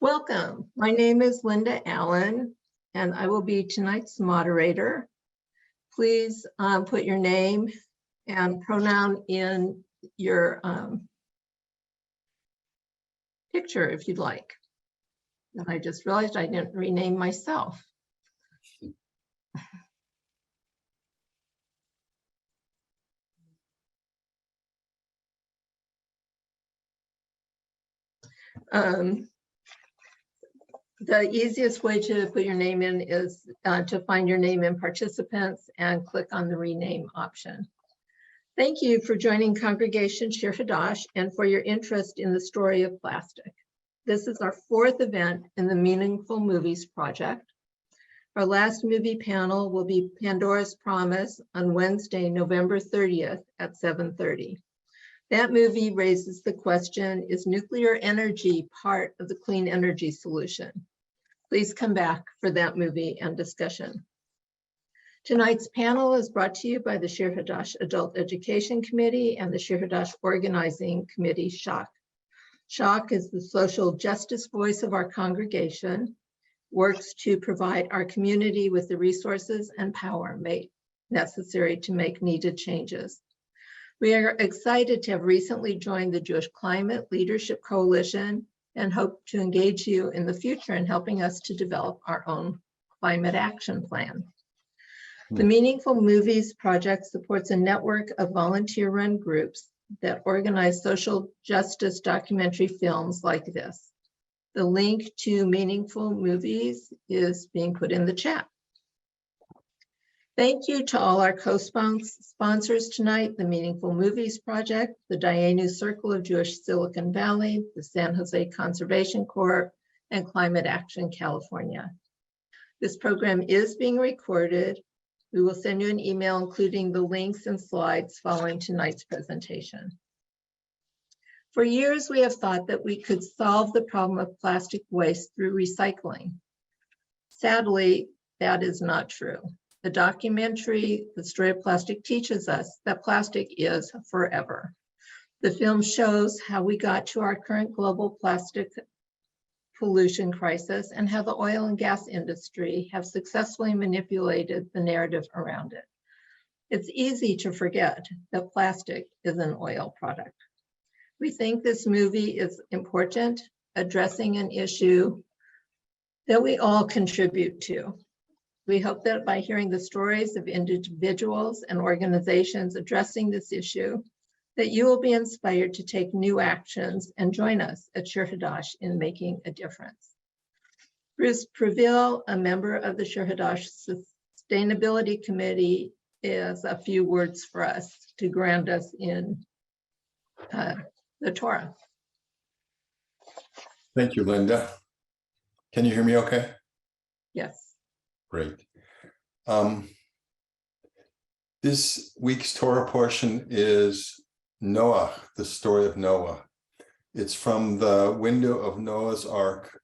Welcome. My name is Linda Allen, and I will be tonight's moderator. Please put your name and pronoun in your picture if you'd like. And I just realized I didn't rename myself. The easiest way to put your name in is to find your name in participants and click on the rename option. Thank you for joining Congregation Shir Hadash and for your interest in the story of plastic. This is our fourth event in the Meaningful Movies Project. Our last movie panel will be Pandora's Promise on Wednesday, November 30th at 7:30. That movie raises the question, is nuclear energy part of the clean energy solution? Please come back for that movie and discussion. Tonight's panel is brought to you by the Shir Hadash Adult Education Committee and the Shir Hadash Organizing Committee, SHOC. SHOC is the social justice voice of our congregation, works to provide our community with the resources and power necessary to make needed changes. We are excited to have recently joined the Jewish Climate Leadership Coalition and hope to engage you in the future in helping us to develop our own climate action plan. The Meaningful Movies Project supports a network of volunteer-run groups that organize social justice documentary films like this. The link to Meaningful Movies is being put in the chat. Thank you to all our co-sponsors tonight, the Meaningful Movies Project, the Dayenu Circle of Jewish Silicon Valley, the San Jose Conservation Corps, and Climate Action California. This program is being recorded. We will send you an email including the links and slides following tonight's presentation. For years, we have thought that we could solve the problem of plastic waste through recycling. Sadly, that is not true. The documentary, The Story of Plastic, teaches us that plastic is forever. The film shows how we got to our current global plastic pollution crisis and how the oil and gas industry have successfully manipulated the narrative around it. It's easy to forget that plastic is an oil product. We think this movie is important, addressing an issue that we all contribute to. We hope that by hearing the stories of individuals and organizations addressing this issue, that you will be inspired to take new actions and join us at Shir Hadash in making a difference. Bruce Preville, a member of the Shir Hadash Sustainability Committee, has a few words for us to ground us in the Torah. Thank you, Linda. Can you hear me okay? Yes. Great. This week's Torah portion is Noah, the story of Noah. It's from the window of Noah's Ark,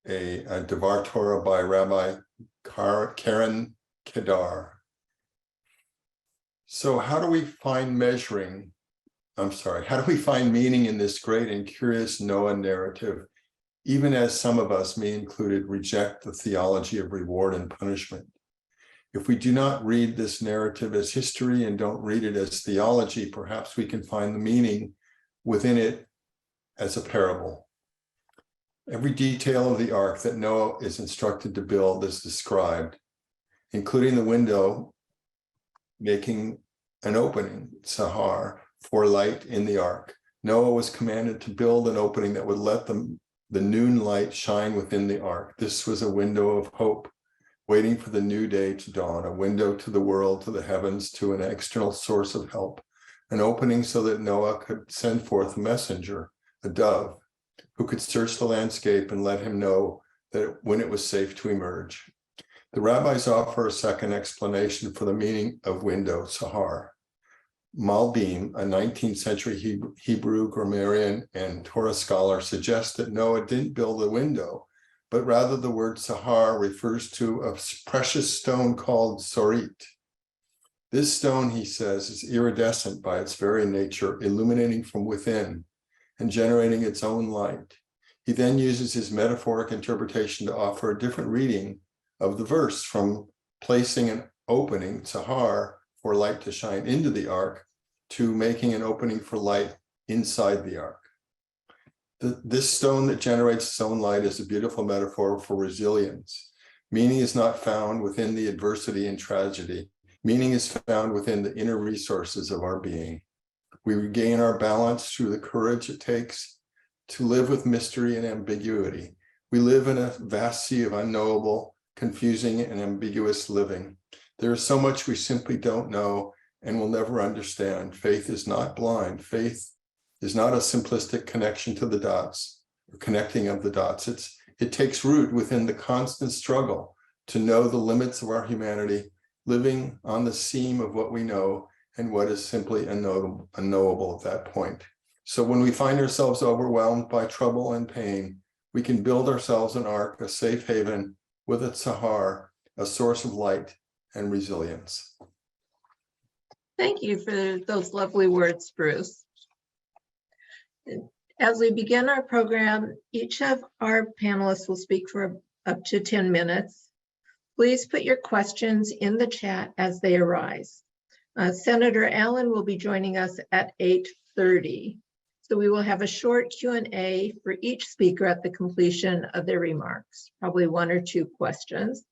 a Devar Torah by Rabbi Karen Kedar. So how do we find meaning in this great and curious Noah narrative, even as some of us, me included, reject the theology of reward and punishment? If we do not read this narrative as history and don't read it as theology, perhaps we can find the meaning within it as a parable. Every detail of the ark that Noah is instructed to build is described, including the window making an opening, sahar, for light in the ark. Noah was commanded to build an opening that would let the noon light shine within the ark. This was a window of hope, waiting for the new day to dawn, a window to the world, to the heavens, to an external source of help, an opening so that Noah could send forth a messenger, a dove, who could search the landscape and let him know that when it was safe to emerge. The rabbis offer a second explanation for the meaning of window, sahar. Malbim, a 19th century Hebrew grammarian and Torah scholar, suggests that Noah didn't build a window, but rather the word sahar refers to a precious stone called sorit. This stone, he says, is iridescent by its very nature, illuminating from within and generating its own light. He then uses his metaphoric interpretation to offer a different reading of the verse, from placing an opening, tzahar, for light to shine into the ark, to making an opening for light inside the ark. This stone that generates its own light is a beautiful metaphor for resilience. Meaning is not found within the adversity and tragedy. Meaning is found within the inner resources of our being. We regain our balance through the courage it takes to live with mystery and ambiguity. We live in a vast sea of unknowable, confusing, and ambiguous living. There is so much we simply don't know and will never understand. Faith is not blind. Faith is not a simplistic connection to the dots, or connecting of the dots. It takes root within the constant struggle to know the limits of our humanity, living on the seam of what we know and what is simply unknowable at that point. So when we find ourselves overwhelmed by trouble and pain, we can build ourselves an ark, a safe haven with a tzahar, a source of light and resilience. Thank you for those lovely words, Bruce. As we begin our program, each of our panelists will speak for up to 10 minutes. Please put your questions in the chat as they arise. Senator Allen will be joining us at 8:30. So we will have a short Q&A for each speaker at the completion of their remarks, probably 1 or 2 questions.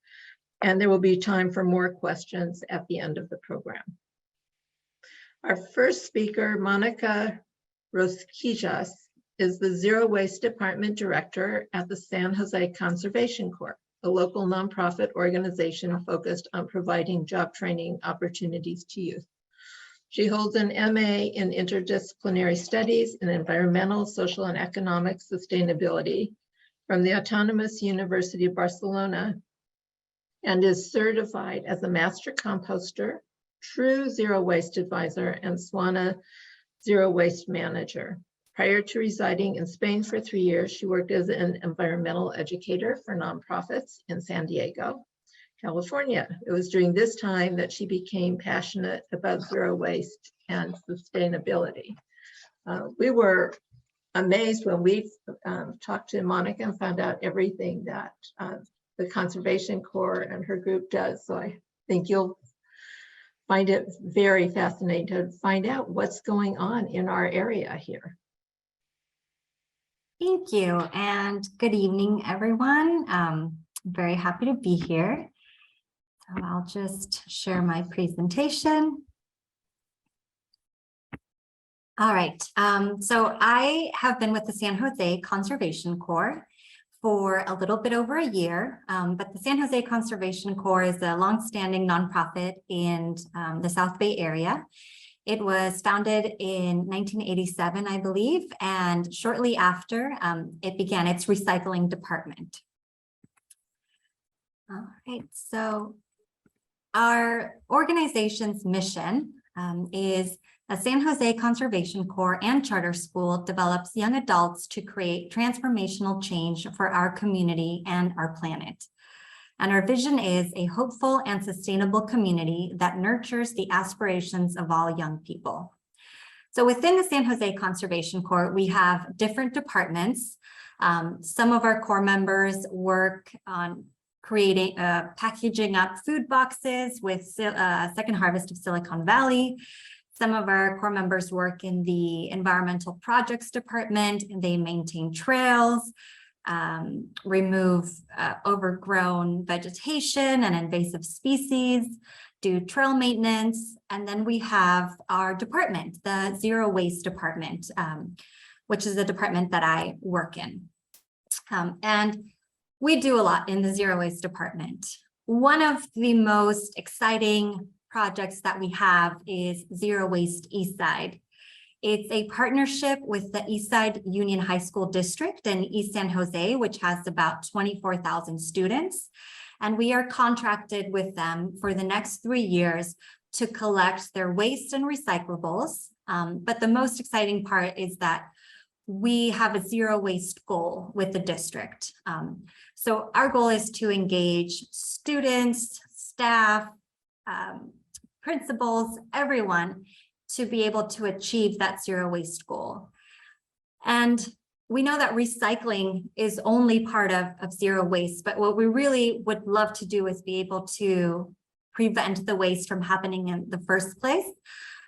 And there will be time for more questions at the end of the program. Our first speaker, Monica Rosquijas, is the Zero Waste Department Director at the San Jose Conservation Corps, a local nonprofit organization focused on providing job training opportunities to youth. She holds an MA in Interdisciplinary Studies in Environmental, Social, and Economic Sustainability from the Autonomous University of Barcelona, and is certified as a Master Composter, True Zero Waste Advisor, and SWANA Zero Waste Manager. Prior to residing in Spain for 3 years, she worked as an environmental educator for nonprofits in San Diego, California. It was during this time that she became passionate about zero waste and sustainability. We were amazed when we talked to Monica and found out everything that the Conservation Corps and her group does. So I think you'll find it very fascinating to find out what's going on in our area here. Thank you, and good evening, everyone. I'm very happy to be here. So I'll just share my presentation. All right, so I have been with the San Jose Conservation Corps for a little bit over a year, but the San Jose Conservation Corps is a longstanding nonprofit in the South Bay area. It was founded in 1987, I believe, and shortly after, it began its recycling department. All right, so our organization's mission is a San Jose Conservation Corps and charter school develops young adults to create transformational change for our community and our planet. And our vision is a hopeful and sustainable community that nurtures the aspirations of all young people. So within the San Jose Conservation Corps, we have different departments. Some of our Corps members work on creating, packaging up food boxes with Second Harvest of Silicon Valley. Some of our Corps members work in the Environmental Projects Department, and they maintain trails, remove overgrown vegetation and invasive species, do trail maintenance. And then we have our department, the Zero Waste Department, which is the department that I work in. And we do a lot in the Zero Waste Department. One of the most exciting projects that we have is Zero Waste Eastside. It's a partnership with the Eastside Union High School District in East San Jose, which has about 24,000 students. And we are contracted with them for the next 3 years to collect their waste and recyclables. But the most exciting part is that we have a zero waste goal with the district. So our goal is to engage students, staff, principals, everyone, to be able to achieve that zero waste goal. And we know that recycling is only part of zero waste, but what we really would love to do is be able to prevent the waste from happening in the first place.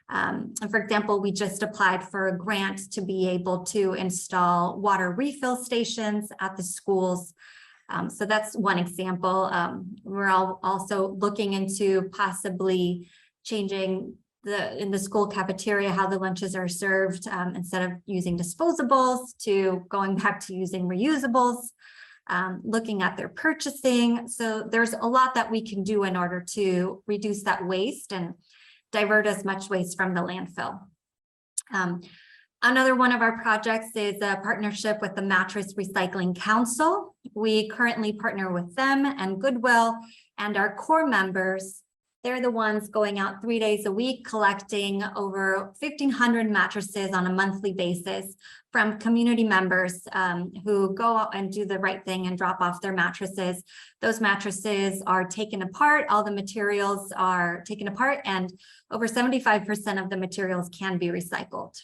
And for example, we just applied for a grant to be able to install water refill stations at the schools. So that's one example. We're also looking into possibly changing in the school cafeteria how the lunches are served, instead of using disposables to going back to using reusables, looking at their purchasing. So there's a lot that we can do in order to reduce that waste and divert as much waste from the landfill. Another one of our projects is a partnership with the Mattress Recycling Council. We currently partner with them and Goodwill, and our core members, they're the ones going out 3 days a week, collecting over 1,500 mattresses on a monthly basis from community members who go out and do the right thing and drop off their mattresses. Those mattresses are taken apart, all the materials are taken apart, and over 75% of the materials can be recycled.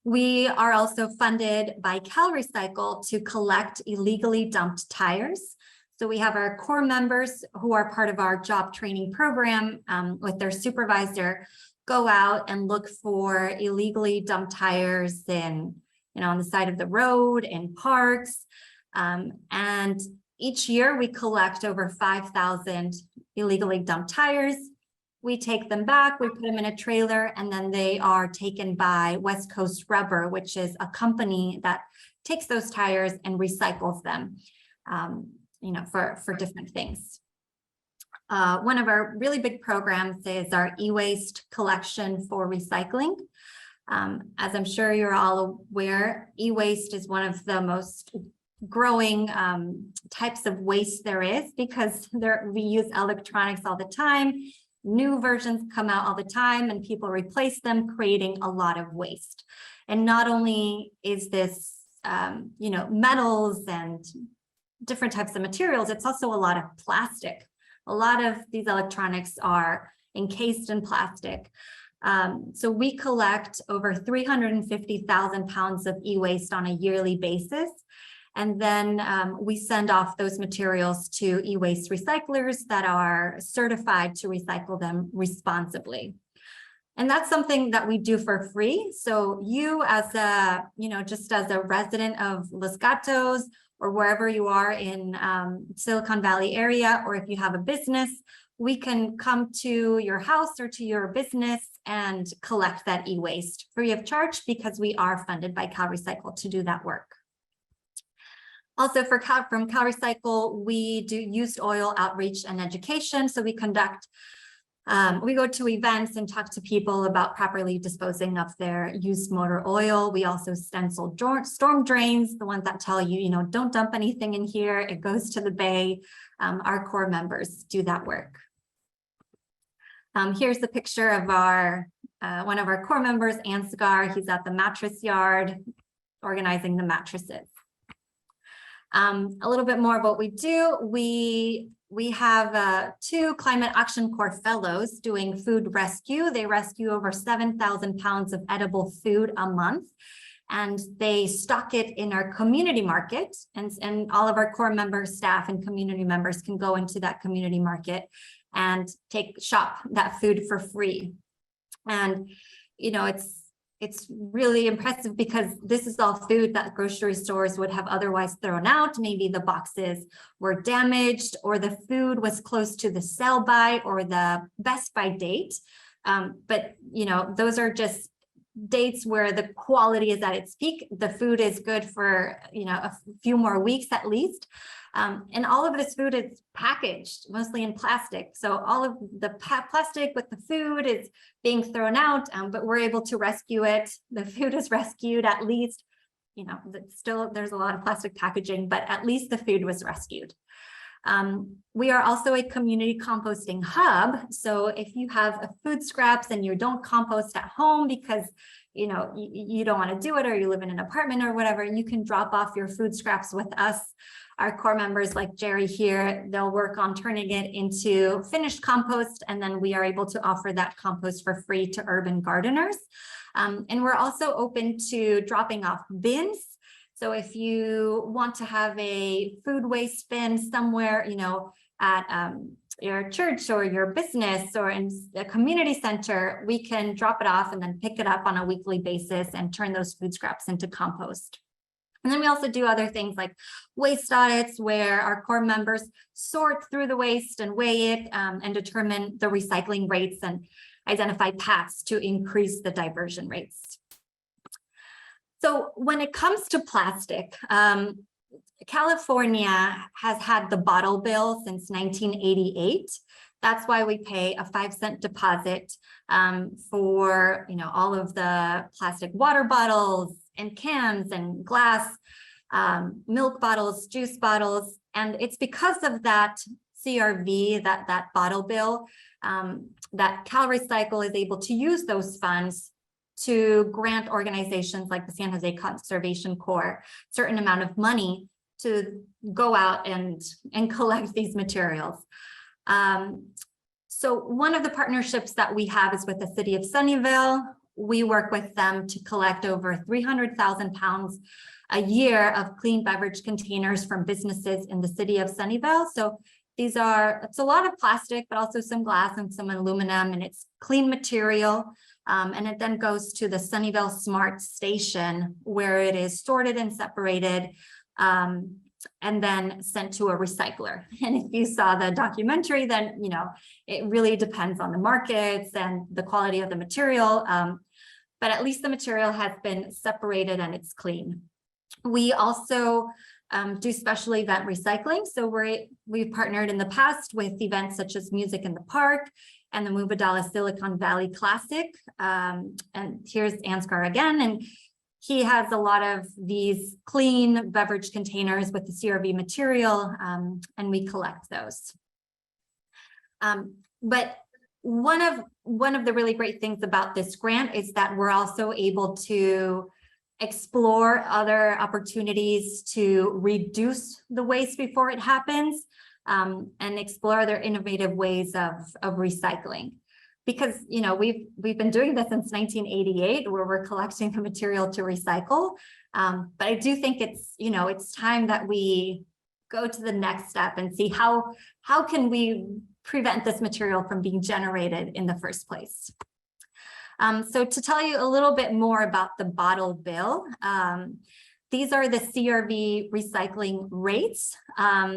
We are also funded by CalRecycle to collect illegally dumped tires. So we have our core members who are part of our job training program with their supervisor, go out and look for illegally dumped tires on the side of the road, in parks. And each year we collect over 5,000 illegally dumped tires. We take them back, we put them in a trailer, and then they are taken by West Coast Rubber, which is a company that takes those tires and recycles them. For different things. One of our really big programs is our e-waste collection for recycling. As I'm sure you're all aware, e-waste is one of the most growing types of waste there is, because we use electronics all the time. New versions come out all the time and people replace them, creating a lot of waste. And not only is this, metals and different types of materials, it's also a lot of plastic. A lot of these electronics are encased in plastic. So we collect over 350,000 pounds of e-waste on a yearly basis. And then we send off those materials to e-waste recyclers that are certified to recycle them responsibly. And that's something that we do for free. So you as just as a resident of Los Gatos, or wherever you are in Silicon Valley area, or if you have a business, we can come to your house or to your business and collect that e-waste free of charge, because we are funded by CalRecycle to do that work. Also from CalRecycle, we do used oil outreach and education. So we go to events and talk to people about properly disposing of their used motor oil. We also stencil storm drains, the ones that tell you, don't dump anything in here, it goes to the bay. Our core members do that work. Here's the picture of one of our core members, Ansgar. He's at the mattress yard organizing the mattresses. A little bit more of what we do. We have 2 Climate Action Corps fellows doing food rescue. They rescue over 7,000 pounds of edible food a month, and they stock it in our community market. And all of our core members, staff, and community members can go into that community market and shop that food for free. And, it's really impressive, because this is all food that grocery stores would have otherwise thrown out. Maybe the boxes were damaged, or the food was close to the sell by or the best by date. But those are just dates where the quality is at its peak. The food is good for a few more weeks at least. And all of this food is packaged mostly in plastic. So all of the plastic with the food is being thrown out, but we're able to rescue it. The food is rescued, at least, still there's a lot of plastic packaging, but at least the food was rescued. We are also a community composting hub. So if you have food scraps and you don't compost at home because you don't want to do it, or you live in an apartment or whatever, you can drop off your food scraps with us. Our core members like Jerry here, they'll work on turning it into finished compost, and then we are able to offer that compost for free to urban gardeners. And we're also open to dropping off bins. So if you want to have a food waste bin somewhere, at your church or your business or in a community center, we can drop it off and then pick it up on a weekly basis and turn those food scraps into compost. And then we also do other things like waste audits, where our core members sort through the waste and weigh it and determine the recycling rates and identify paths to increase the diversion rates. So when it comes to plastic, California has had the bottle bill since 1988. That's why we pay a 5-cent deposit for all of the plastic water bottles and cans and glass, milk bottles, juice bottles. And it's because of that CRV, that bottle bill, that CalRecycle is able to use those funds to grant organizations like the San Jose Conservation Corps a certain amount of money to go out and collect these materials. So one of the partnerships that we have is with the city of Sunnyvale. We work with them to collect over 300,000 pounds a year of clean beverage containers from businesses in the city of Sunnyvale. So it's a lot of plastic, but also some glass and some aluminum, and it's clean material. And it then goes to the Sunnyvale Smart Station, where it is sorted and separated, and then sent to a recycler. And if you saw the documentary, then, it really depends on the markets and the quality of the material. But at least the material has been separated and it's clean. We also do special event recycling. So we've partnered in the past with events such as Music in the Park and the Mubadala Silicon Valley Classic. And here's Ansgar again. And he has a lot of these clean beverage containers with the CRV material, and we collect those. But one of the really great things about this grant is that we're also able to explore other opportunities to reduce the waste before it happens, and explore other innovative ways of recycling. Because we've been doing this since 1988, where we're collecting the material to recycle. But I do think it's time that we go to the next step and see how can we prevent this material from being generated in the first place. So to tell you a little bit more about the bottle bill, these are the CRV recycling rates.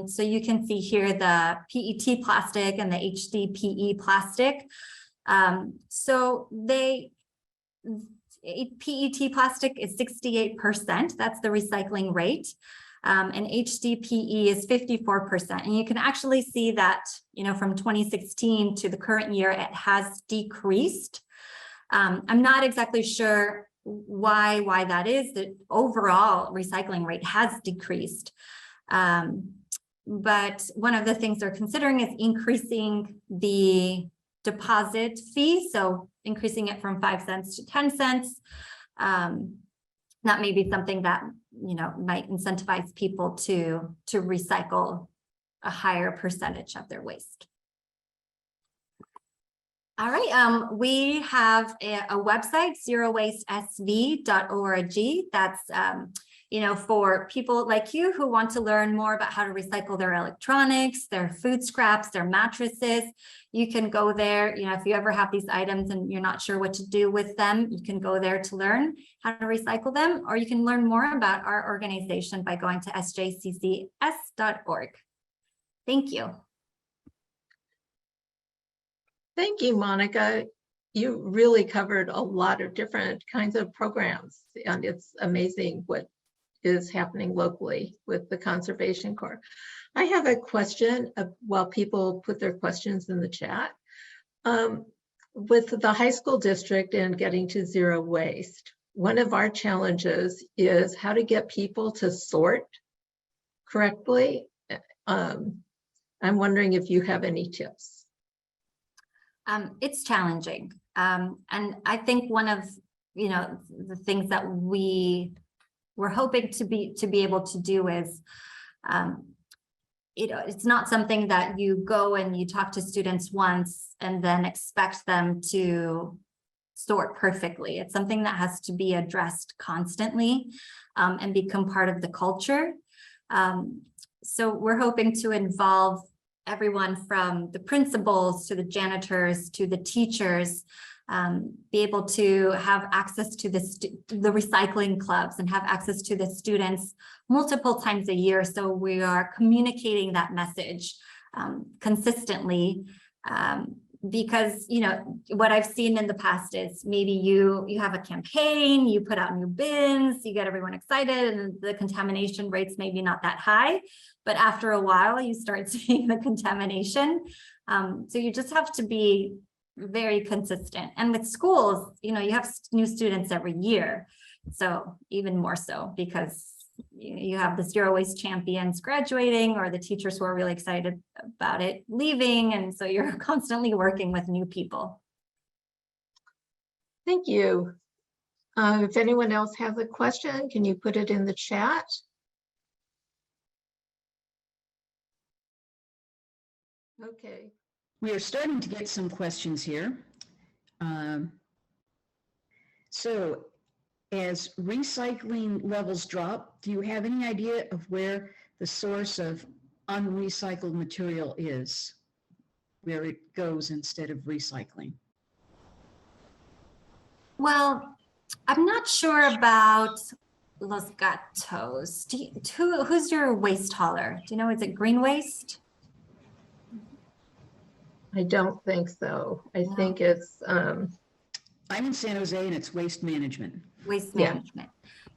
So you can see here the PET plastic and the HDPE plastic. So PET plastic is 68%, that's the recycling rate, and HDPE is 54%. And you can actually see that, from 2016 to the current year, it has decreased. I'm not exactly sure why that is. The overall recycling rate has decreased. But one of the things they're considering is increasing the deposit fee, so increasing it from 5 cents to 10 cents. That may be something that might incentivize people to recycle a higher percentage of their waste. All right, we have a website, zerowastesv.org. That's for people like you who want to learn more about how to recycle their electronics, their food scraps, their mattresses. You can go there. If you ever have these items and you're not sure what to do with them, you can go there to learn how to recycle them, or you can learn more about our organization by going to sjccs.org. Thank you. Thank you, Monica. You really covered a lot of different kinds of programs, and it's amazing what is happening locally with the Conservation Corps. I have a question while people put their questions in the chat. With the high school district and getting to zero waste, one of our challenges is how to get people to sort correctly. I'm wondering if you have any tips. It's challenging. And I think one of the things that we're hoping to be able to do is, it's not something that you go and you talk to students once and then expect them to sort perfectly. It's something that has to be addressed constantly, and become part of the culture. So we're hoping to involve everyone from the principals to the janitors to the teachers, be able to have access to the recycling clubs and have access to the students multiple times a year. So we are communicating that message consistently, because what I've seen in the past is maybe you have a campaign, you put out new bins, you get everyone excited, and the contamination rates maybe not that high, but after a while you start seeing the contamination. So you just have to be very consistent. And with schools, you have new students every year, so even more so, because you have the zero waste champions graduating, or the teachers who are really excited about it leaving, and so you're constantly working with new people. Thank you. If anyone else has a question, can you put it in the chat? Okay. We are starting to get some questions here. So as recycling levels drop, do you have any idea of where the source of unrecycled material is, where it goes instead of recycling? Well, I'm not sure about Los Gatos. Who's your waste hauler? Do you know, is it green waste? I don't think so. I No. think it's I'm in San Jose and it's waste management. Waste Yeah. management.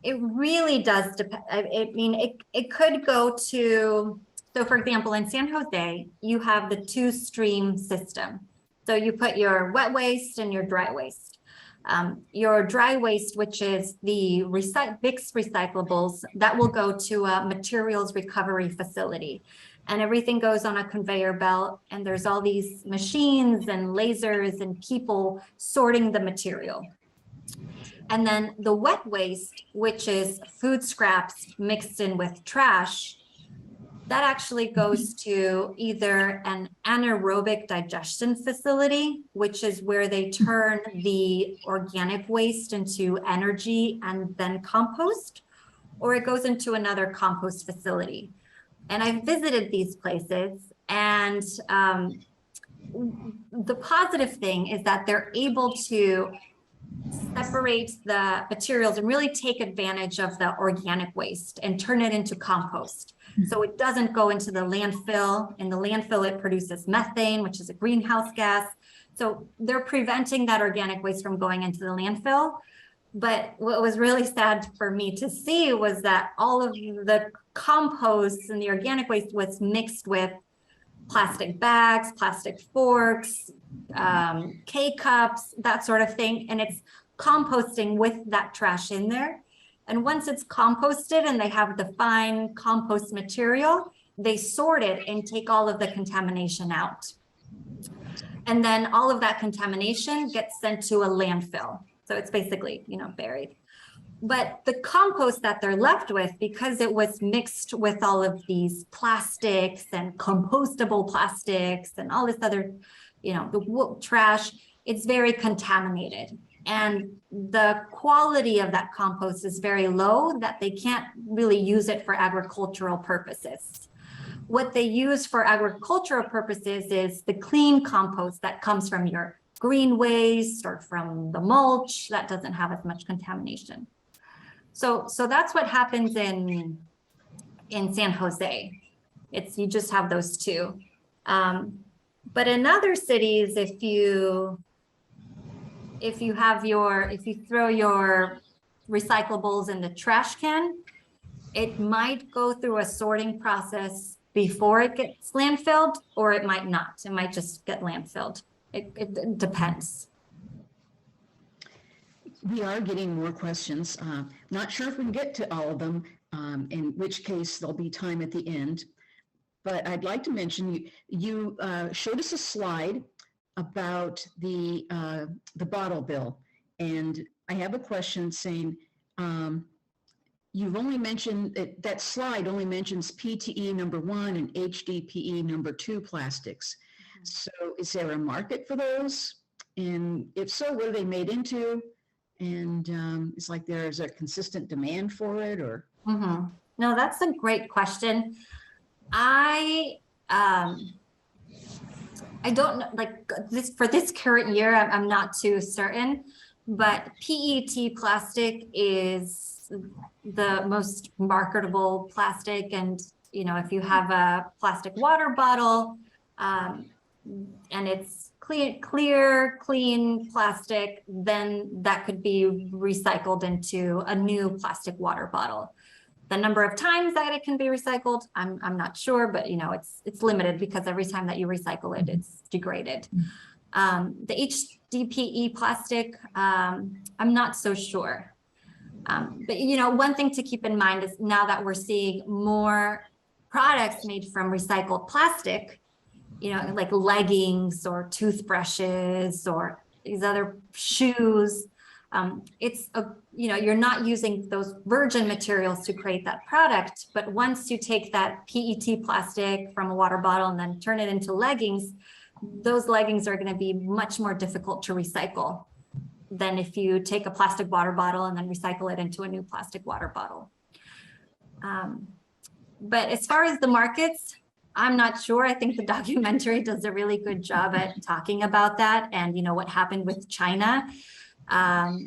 It really does depend. I mean, it could go to, so for example, in San Jose, you have the two-stream system. So you put your wet waste and your dry waste. Your dry waste, which is the mixed recyclables, that will go to a materials recovery facility. And everything goes on a conveyor belt, and there's all these machines and lasers and people sorting the material. And then the wet waste, which is food scraps mixed in with trash, that actually goes to either an anaerobic digestion facility, which is where they turn the organic waste into energy and then compost, or it goes into another compost facility. And I've visited these places, and the positive thing is that they're able to separate the materials and really take advantage of the organic waste and turn it into compost. So it doesn't go into the landfill. In the landfill, it produces methane, which is a greenhouse gas. So they're preventing that organic waste from going into the landfill. But what was really sad for me to see was that all of the compost and the organic waste was mixed with plastic bags, plastic forks, K-cups, that sort of thing. And it's composting with that trash in there. And once it's composted and they have the fine compost material, they sort it and take all of the contamination out. And then all of that contamination gets sent to a landfill. So it's basically, buried. But the compost that they're left with, because it was mixed with all of these plastics and compostable plastics and all this other, the trash, it's very contaminated. And the quality of that compost is very low, that they can't really use it for agricultural purposes. What they use for agricultural purposes is the clean compost that comes from your green waste or from the mulch that doesn't have as much contamination. So that's what happens in San Jose. You just have those two. But in other cities, if you throw your recyclables in the trash can, it might go through a sorting process before it gets landfilled, or it might not. It might just get landfilled. It depends. We are getting more questions. Not sure if we can get to all of them, in which case there'll be time at the end. But I'd like to mention, you showed us a slide about the bottle bill and I have a question saying, you've only mentioned, that slide only mentions PTE number 1 and HDPE number 2 plastics. So is there a market for those? And if so, what are they made into? And it's like there's a consistent demand for it, or? Mhm. No, that's a great question. I don't know, like this for this current year, I'm not too certain, but PET plastic is the most marketable plastic. And, you know, if you have a plastic water bottle, and it's clean plastic, then that could be recycled into a new plastic water bottle. The number of times that it can be recycled, I'm not sure, but you know, it's limited because every time that you recycle it, it's degraded. The HDPE plastic, I'm not so sure. But you know, one thing to keep in mind is now that we're seeing more products made from recycled plastic, you know, like leggings or toothbrushes or these other shoes. It's a, you know, you're not using those virgin materials to create that product, but once you take that PET plastic from a water bottle and then turn it into leggings, those leggings are going to be much more difficult to recycle than if you take a plastic water bottle and then recycle it into a new plastic water bottle. But as far as the markets, I'm not sure. I think the documentary does a really good job at talking about that and, you know, what happened with China. But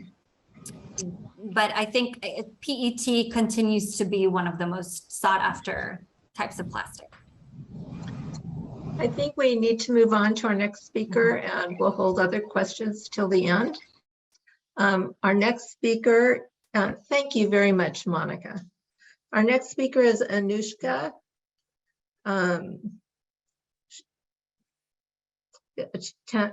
I think PET continues to be one of the most sought after types of plastic. I think we need to move on to our next speaker, and we'll hold other questions till the end. Our next speaker, thank you very much, Monica. Our next speaker is Anushka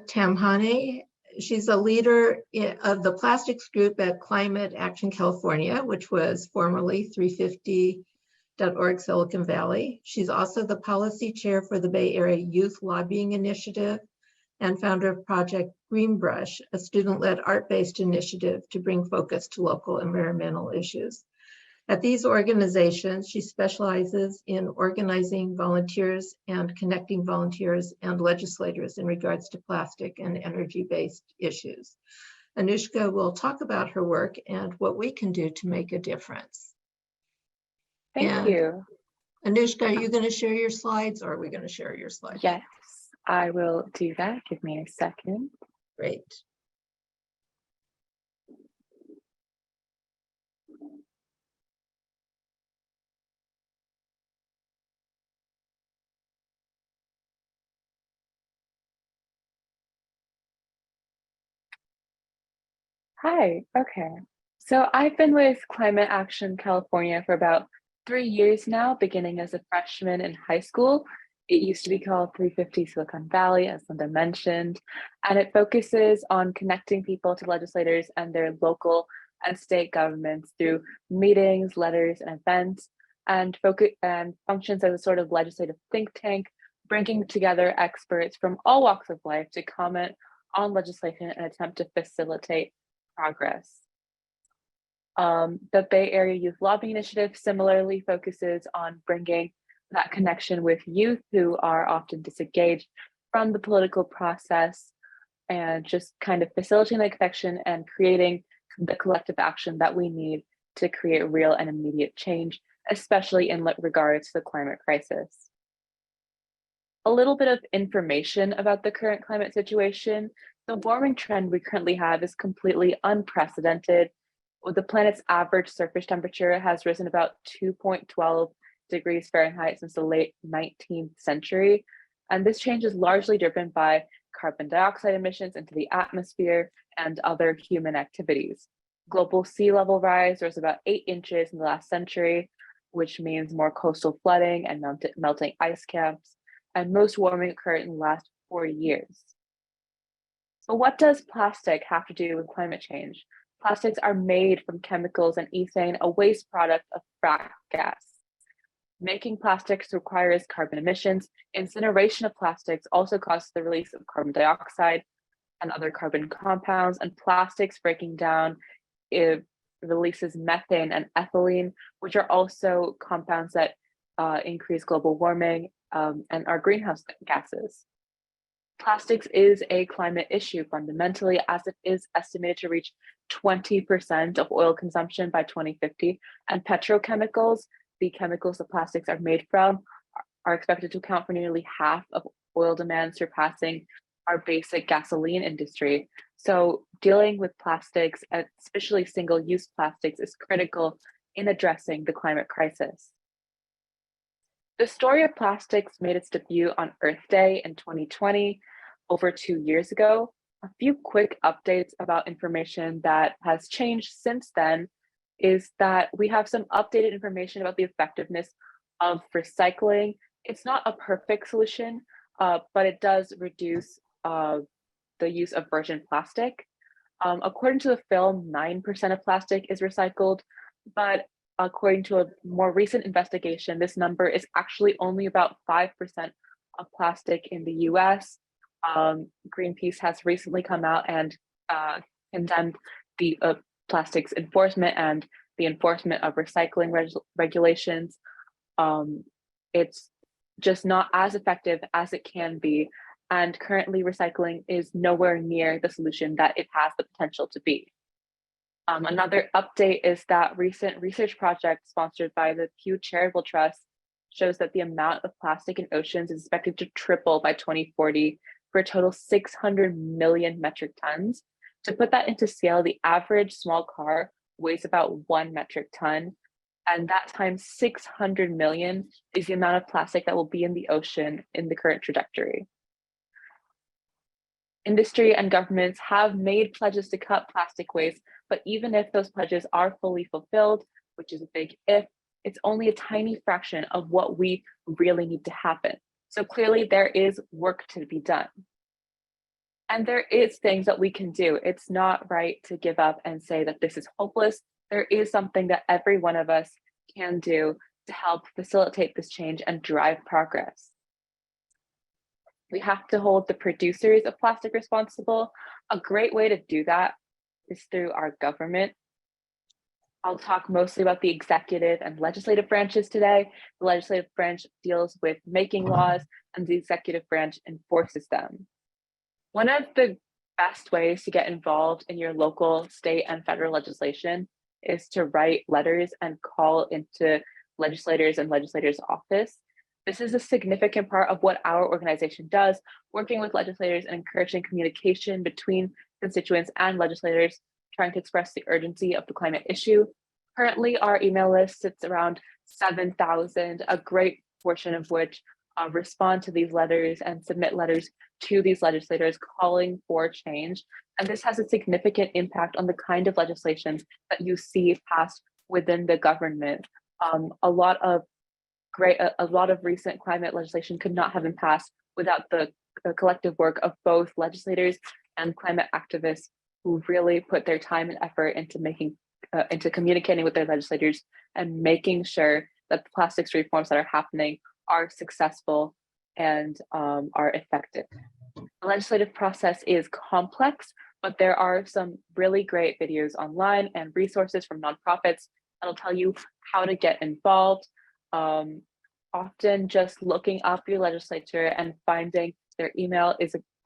Tamhane. She's a leader of the plastics group at Climate Action California, which was formerly 350.org Silicon Valley. She's also the policy chair for the Bay Area Youth Lobbying Initiative and founder of Project Greenbrush, a student-led art-based initiative to bring focus to local environmental issues. At these organizations, she specializes in organizing volunteers and connecting volunteers and legislators in regards to plastic and energy-based issues. Anushka will talk about her work and what we can do to make a difference. Thank you. Anushka, are you going to share your slides, or are we going to share your slides? Yes, I will do that. Give me a second. Great. Hi, okay. So I've been with Climate Action California for about 3 years now, beginning as a freshman in high school. It used to be called 350 Silicon Valley, as Linda mentioned, and it focuses on connecting people to legislators and their local and state governments through meetings, letters, and events, and functions as a sort of legislative think tank, bringing together experts from all walks of life to comment on legislation and attempt to facilitate progress. The Bay Area Youth Lobbying Initiative similarly focuses on bringing that connection with youth who are often disengaged from the political process and just kind of facilitating the connection and creating the collective action that we need to create real and immediate change, especially in regards to the climate crisis. A little bit of information about the current climate situation. The warming trend we currently have is completely unprecedented. The planet's average surface temperature has risen about 2.12 degrees Fahrenheit since the late 19th century. And this change is largely driven by carbon dioxide emissions into the atmosphere and other human activities. Global sea level rise was about 8 inches in the last century, which means more coastal flooding and melting ice caps. And most warming occurred in the last 40 years. So what does plastic have to do with climate change? Plastics are made from chemicals and ethane, a waste product of frack gas. Making plastics requires carbon emissions. Incineration of plastics also causes the release of carbon dioxide and other carbon compounds, and plastics breaking down it releases methane and ethylene, which are also compounds that increase global warming and are greenhouse gases. Plastics is a climate issue fundamentally, as it is estimated to reach 20% of oil consumption by 2050, and petrochemicals, the chemicals that plastics are made from, are expected to account for nearly half of oil demand, surpassing our basic gasoline industry. So dealing with plastics, especially single-use plastics, is critical in addressing the climate crisis. The story of plastics made its debut on Earth Day in 2020, over 2 years ago. A few quick updates about information that has changed since then is that we have some updated information about the effectiveness of recycling. It's not a perfect solution, but it does reduce the use of virgin plastic. According to the film, 9% of plastic is recycled, but according to a more recent investigation, this number is actually only about 5% of plastic in the US. Greenpeace has recently come out and condemned the plastics enforcement and the enforcement of recycling regulations. It's just not as effective as it can be. And currently recycling is nowhere near the solution that it has the potential to be. Another update is that recent research project sponsored by the Pew Charitable Trust shows that the amount of plastic in oceans is expected to triple by 2040 for a total 600 million metric tons. To put that into scale, the average small car weighs about 1 metric ton, and that times 600 million is the amount of plastic that will be in the ocean in the current trajectory. Industry and governments have made pledges to cut plastic waste, but even if those pledges are fully fulfilled, which is a big if, it's only a tiny fraction of what we really need to happen. So clearly there is work to be done. And there is things that we can do. It's not right to give up and say that this is hopeless. There is something that every one of us can do to help facilitate this change and drive progress. We have to hold the producers of plastic responsible. A great way to do that is through our government. I'll talk mostly about the executive and legislative branches today. The legislative branch deals with making laws, and the executive branch enforces them. One of the best ways to get involved in your local, state, and federal legislation is to write letters and call into legislators and legislators' office. This is a significant part of what our organization does, working with legislators and encouraging communication between constituents and legislators, trying to express the urgency of the climate issue. Currently, our email list sits around 7,000, a great portion of which respond to these letters and submit letters to these legislators calling for change. And this has a significant impact on the kind of legislations that you see passed within the government. A lot of recent climate legislation could not have been passed without the collective work of both legislators and climate activists who really put their time and effort into communicating with their legislators and making sure that the plastics reforms that are happening are successful and are effective. The legislative process is complex, but there are some really great videos online and resources from nonprofits that'll tell you how to get involved. Often just looking up your legislature and finding their email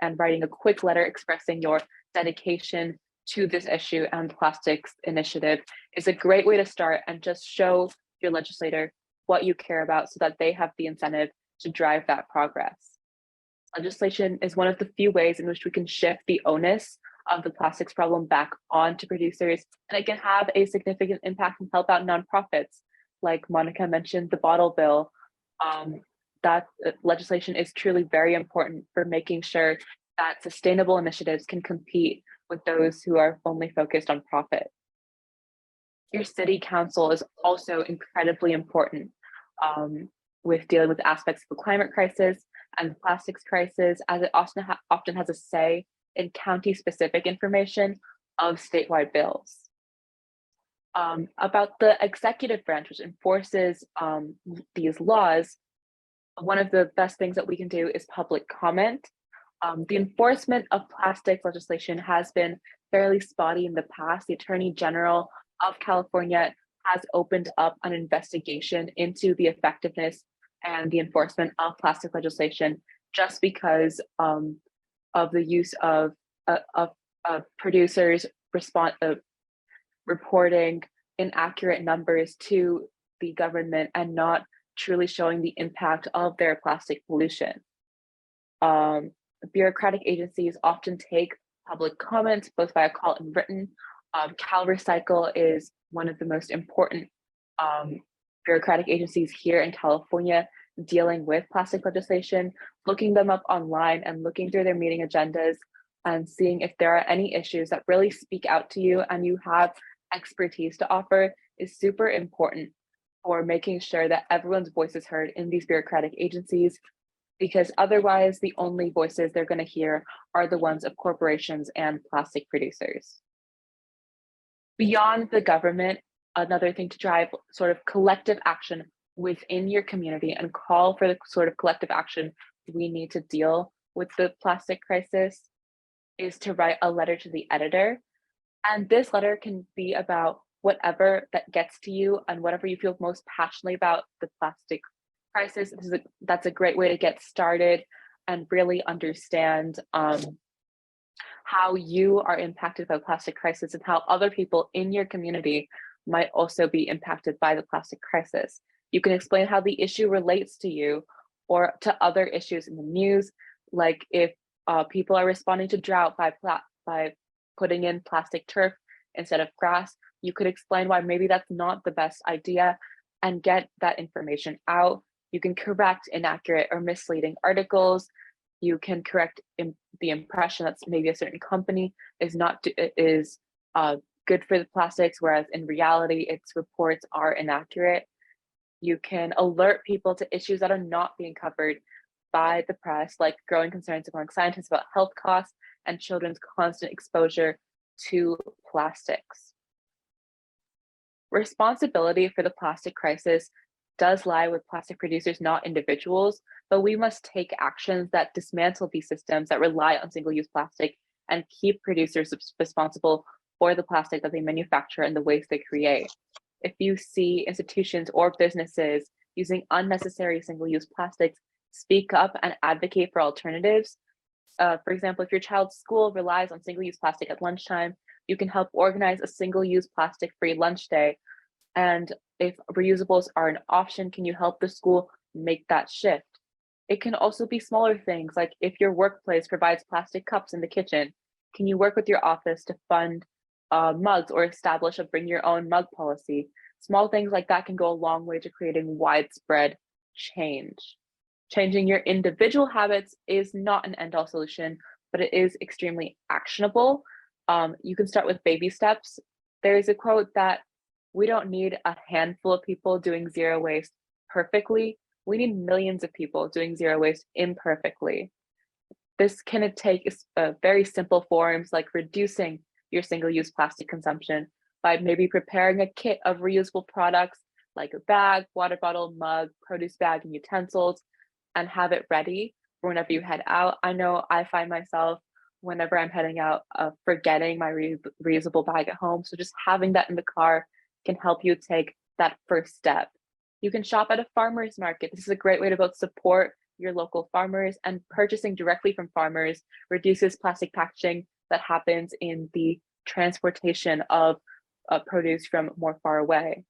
and writing a quick letter expressing your dedication to this issue and the plastics initiative is a great way to start and just show your legislator what you care about so that they have the incentive to drive that progress. Legislation is one of the few ways in which we can shift the onus of the plastics problem back onto producers, and it can have a significant impact and help out nonprofits. Like Monica mentioned, the bottle bill, that legislation is truly very important for making sure that sustainable initiatives can compete with those who are only focused on profit. Your city council is also incredibly important with dealing with aspects of the climate crisis and the plastics crisis, as it often has a say in county-specific information of statewide bills. About the executive branch, which enforces these laws, one of the best things that we can do is public comment. The enforcement of plastics legislation has been fairly spotty in the past. The Attorney General of California has opened up an investigation into the effectiveness and the enforcement of plastic legislation just because of the use of producers reporting inaccurate numbers to the government and not truly showing the impact of their plastic pollution. Bureaucratic agencies often take public comments, both via call and written. CalRecycle is one of the most important bureaucratic agencies here in California dealing with plastic legislation. Looking them up online and looking through their meeting agendas and seeing if there are any issues that really speak out to you and you have expertise to offer is super important for making sure that everyone's voice is heard in these bureaucratic agencies, because otherwise the only voices they're going to hear are the ones of corporations and plastic producers. Beyond the government, another thing to drive sort of collective action within your community and call for the sort of collective action we need to deal with the plastic crisis is to write a letter to the editor. And this letter can be about whatever that gets to you and whatever you feel most passionately about the plastic crisis. That's a great way to get started and really understand how you are impacted by the plastic crisis and how other people in your community might also be impacted by the plastic crisis. You can explain how the issue relates to you or to other issues in the news, like if people are responding to drought by putting in plastic turf instead of grass, you could explain why maybe that's not the best idea and get that information out. You can correct inaccurate or misleading articles. You can correct the impression that maybe a certain company is good for the plastics, whereas in reality, its reports are inaccurate. You can alert people to issues that are not being covered by the press, like growing concerns among scientists about health costs and children's constant exposure to plastics. Responsibility for the plastic crisis does lie with plastic producers, not individuals, but we must take actions that dismantle these systems that rely on single-use plastic and keep producers responsible for the plastic that they manufacture and the waste they create. If you see institutions or businesses using unnecessary single-use plastics, speak up and advocate for alternatives. For example, if your child's school relies on single-use plastic at lunchtime, you can help organize a single-use plastic-free lunch day. And if reusables are an option, can you help the school make that shift? It can also be smaller things, like if your workplace provides plastic cups in the kitchen, can you work with your office to fund mugs or establish a bring your own mug policy? Small things like that can go a long way to creating widespread change. Changing your individual habits is not an end-all solution, but it is extremely actionable. You can start with baby steps. There is a quote that we don't need a handful of people doing zero waste perfectly. We need millions of people doing zero waste imperfectly. This can take very simple forms like reducing your single-use plastic consumption by maybe preparing a kit of reusable products like a bag, water bottle, mug, produce bag, and utensils, and have it ready for whenever you head out. I know I find myself whenever I'm heading out forgetting my reusable bag at home. So just having that in the car can help you take that first step. You can shop at a farmer's market. This is a great way to both support your local farmers, and purchasing directly from farmers reduces plastic packaging that happens in the transportation of produce from more far away.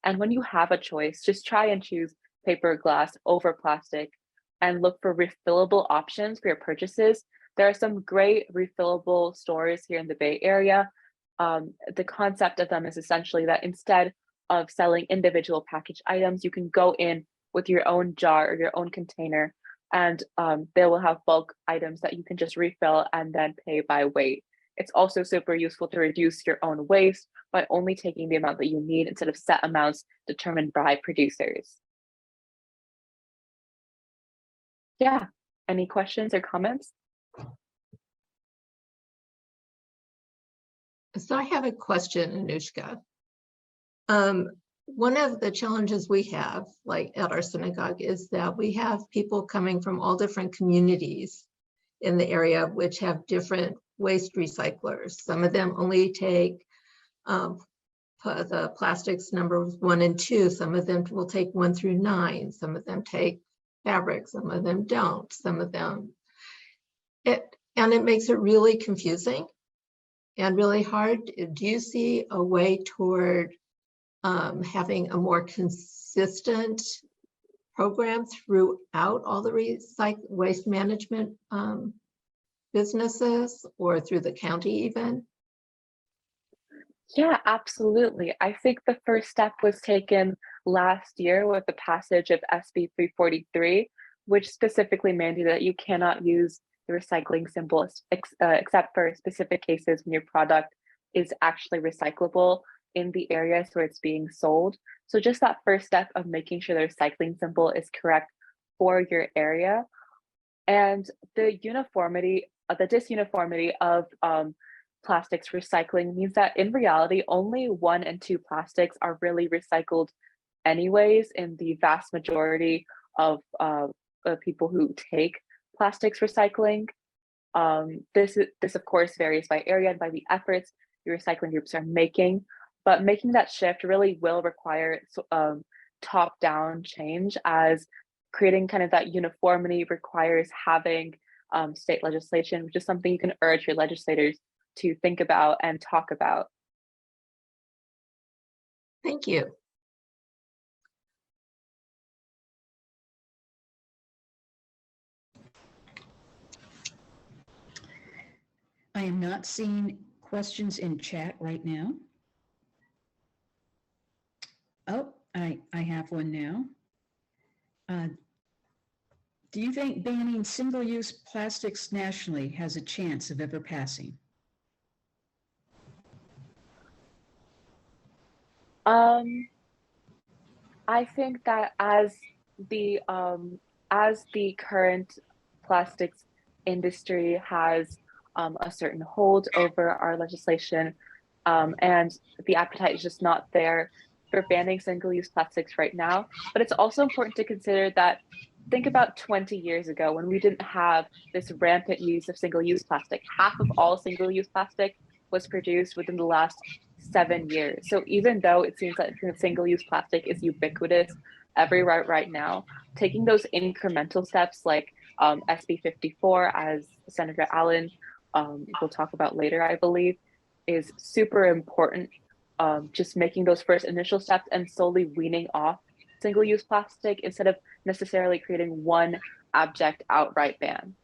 And when you have a choice, just try and choose paper or glass over plastic and look for refillable options for your purchases. There are some great refillable stores here in the Bay Area. The concept of them is essentially that instead of selling individual packaged items, you can go in with your own jar or your own container, and they will have bulk items that you can just refill and then pay by weight. It's also super useful to reduce your own waste by only taking the amount that you need instead of set amounts determined by producers. Yeah, any questions or comments? So I have a question, Anushka. One of the challenges we have, like at our synagogue, is that we have people coming from all different communities in the area, which have different waste recyclers. Some of them only take the plastics numbers 1 and 2. Some of them will take 1 through 9. Some of them take fabric. Some of them don't. Some of them, and it makes it really confusing and really hard. Do you see a way toward having a more consistent program throughout all the waste management businesses, or through the county even? Yeah, absolutely. I think the first step was taken last year with the passage of SB 343, which specifically mandated that you cannot use the recycling symbol except for specific cases when your product is actually recyclable in the areas where it's being sold. So just that first step of making sure the recycling symbol is correct for your area, and the disuniformity of plastics recycling means that in reality, only 1 and 2 plastics are really recycled anyways in the vast majority of people who take plastics recycling. This of course varies by area and by the efforts the recycling groups are making, but making that shift really will require top-down change, as creating kind of that uniformity requires having state legislation, which is something you can urge your legislators to think about and talk about. Thank you. I am not seeing questions in chat right now. Oh, I have one now. Do you think banning single-use plastics nationally has a chance of ever passing? I think that as the current plastics industry has a certain hold over our legislation, and the appetite is just not there for banning single-use plastics right now. But it's also important to consider that, think about 20 years ago when we didn't have this rampant use of single-use plastic. Half of all single-use plastic was produced within the last 7 years. So even though it seems like single-use plastic is ubiquitous everywhere right now, taking those incremental steps like SB 54, as Senator Allen will talk about later, I believe, is super important. Just making those first initial steps and slowly weaning off single-use plastic instead of necessarily creating one abject outright ban.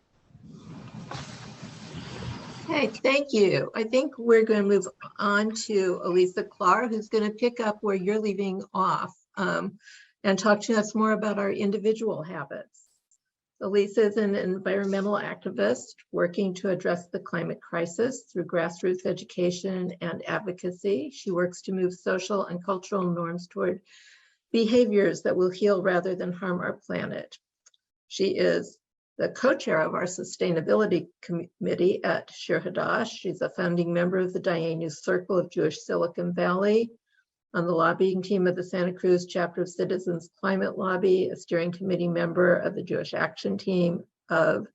Okay, thank you. I think we're going to move on to Elisa Clark, who's going to pick up where you're leaving off and talk to us more about our individual habits. Elisa is an environmental activist working to address the climate crisis through grassroots education and advocacy. She works to move social and cultural norms toward behaviors that will heal rather than harm our planet. She is the co-chair of our sustainability committee at Shir Hadash. She's a founding member of the Dayenu Circle of Jewish Silicon Valley, on the lobbying team of the Santa Cruz chapter of Citizens Climate Lobby, a steering committee member of the Jewish Action Team of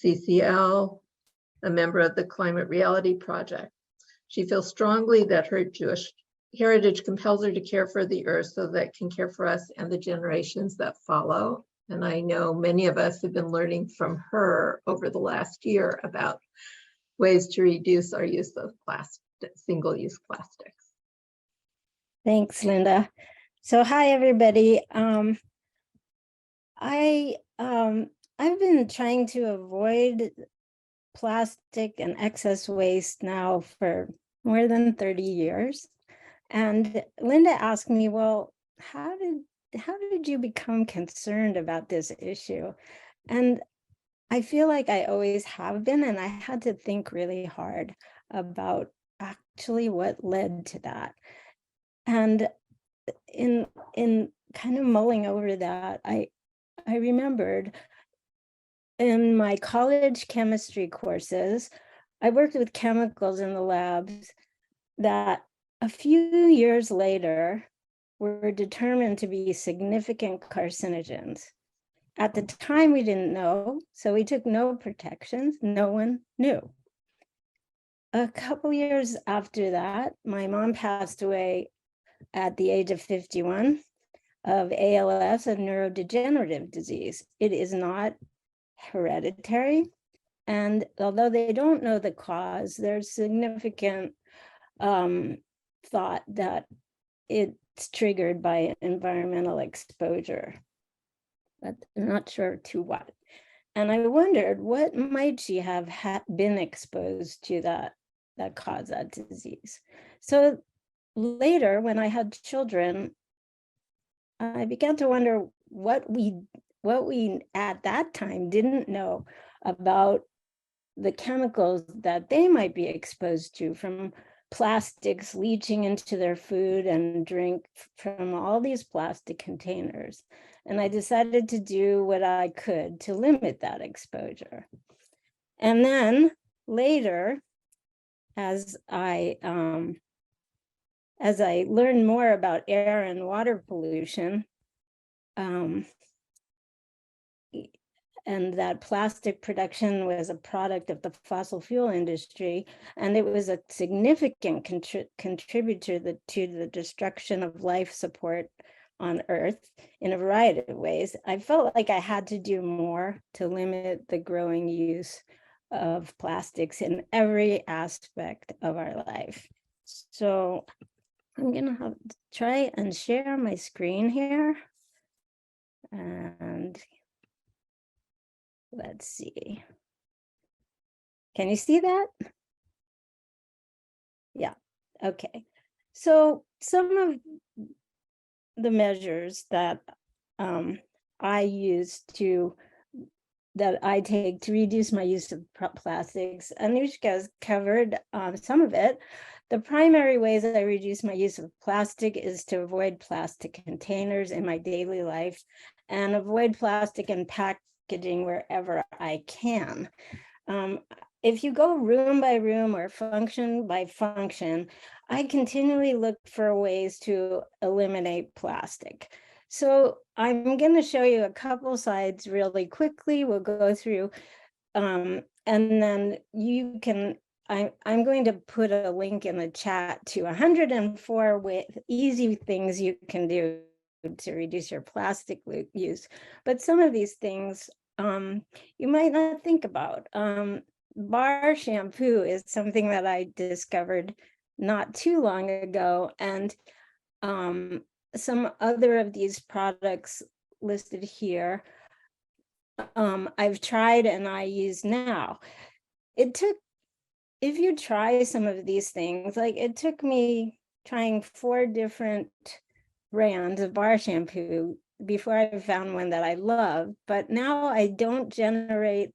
CCL, a member of the Climate Reality Project. She feels strongly that her Jewish heritage compels her to care for the earth so that it can care for us and the generations that follow. And I know many of us have been learning from her over the last year about ways to reduce our use of single-use plastics. Thanks, Linda. So hi, everybody. I've been trying to avoid plastic and excess waste now for more than 30 years. And Linda asked me, well, how did you become concerned about this issue? And I feel like I always have been, and I had to think really hard about actually what led to that. And in kind of mulling over that, I remembered in my college chemistry courses, I worked with chemicals in the labs that a few years later were determined to be significant carcinogens. At the time, we didn't know, so we took no protections. No one knew. a couple years after that, my mom passed away at the age of 51 of ALS, a neurodegenerative disease. It is not hereditary. And although they don't know the cause, there's significant thought that it's triggered by environmental exposure, but I'm not sure to what. And I wondered, what might she have been exposed to that caused that disease? So later, when I had children, I began to wonder what we at that time didn't know about the chemicals that they might be exposed to from plastics leaching into their food and drink from all these plastic containers. And I decided to do what I could to limit that exposure. And then later, as I learned more about air and water pollution, and that plastic production was a product of the fossil fuel industry, and it was a significant contributor to the destruction of life support on Earth in a variety of ways. I felt like I had to do more to limit the growing use of plastics in every aspect of our life. So I'm gonna have to try and share my screen here. And let's see. Can you see that? Yeah, okay. So some of the measures that I use that I take to reduce my use of plastics, Anushka's covered some of it. The primary ways that I reduce my use of plastic is to avoid plastic containers in my daily life and avoid plastic and packaging wherever I can. If you go room by room or function by function, I continually look for ways to eliminate plastic. So I'm going to show you a couple slides really quickly. We'll go through, and then you can, I'm going to put a link in the chat to 104 easy things you can do to reduce your plastic use. But some of these things you might not think about. Bar shampoo is something that I discovered not too long ago, and some other of these products listed here I've tried and I use now. If you try some of these things, like it took me trying 4 different brands of bar shampoo before I found one that I love, but now I don't generate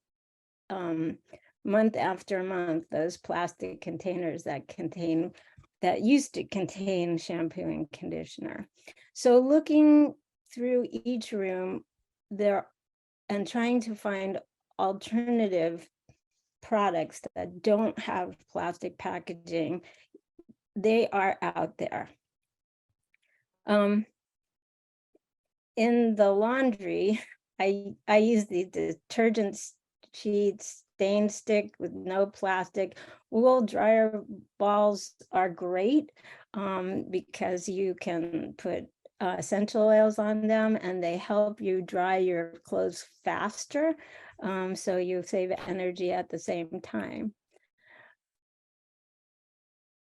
month after month those plastic containers that used to contain shampoo and conditioner. So looking through each room there and trying to find alternative products that don't have plastic packaging, they are out there. In the laundry, I use the detergent sheets, stain stick with no plastic. Wool dryer balls are great because you can put essential oils on them and they help you dry your clothes faster. So you save energy at the same time.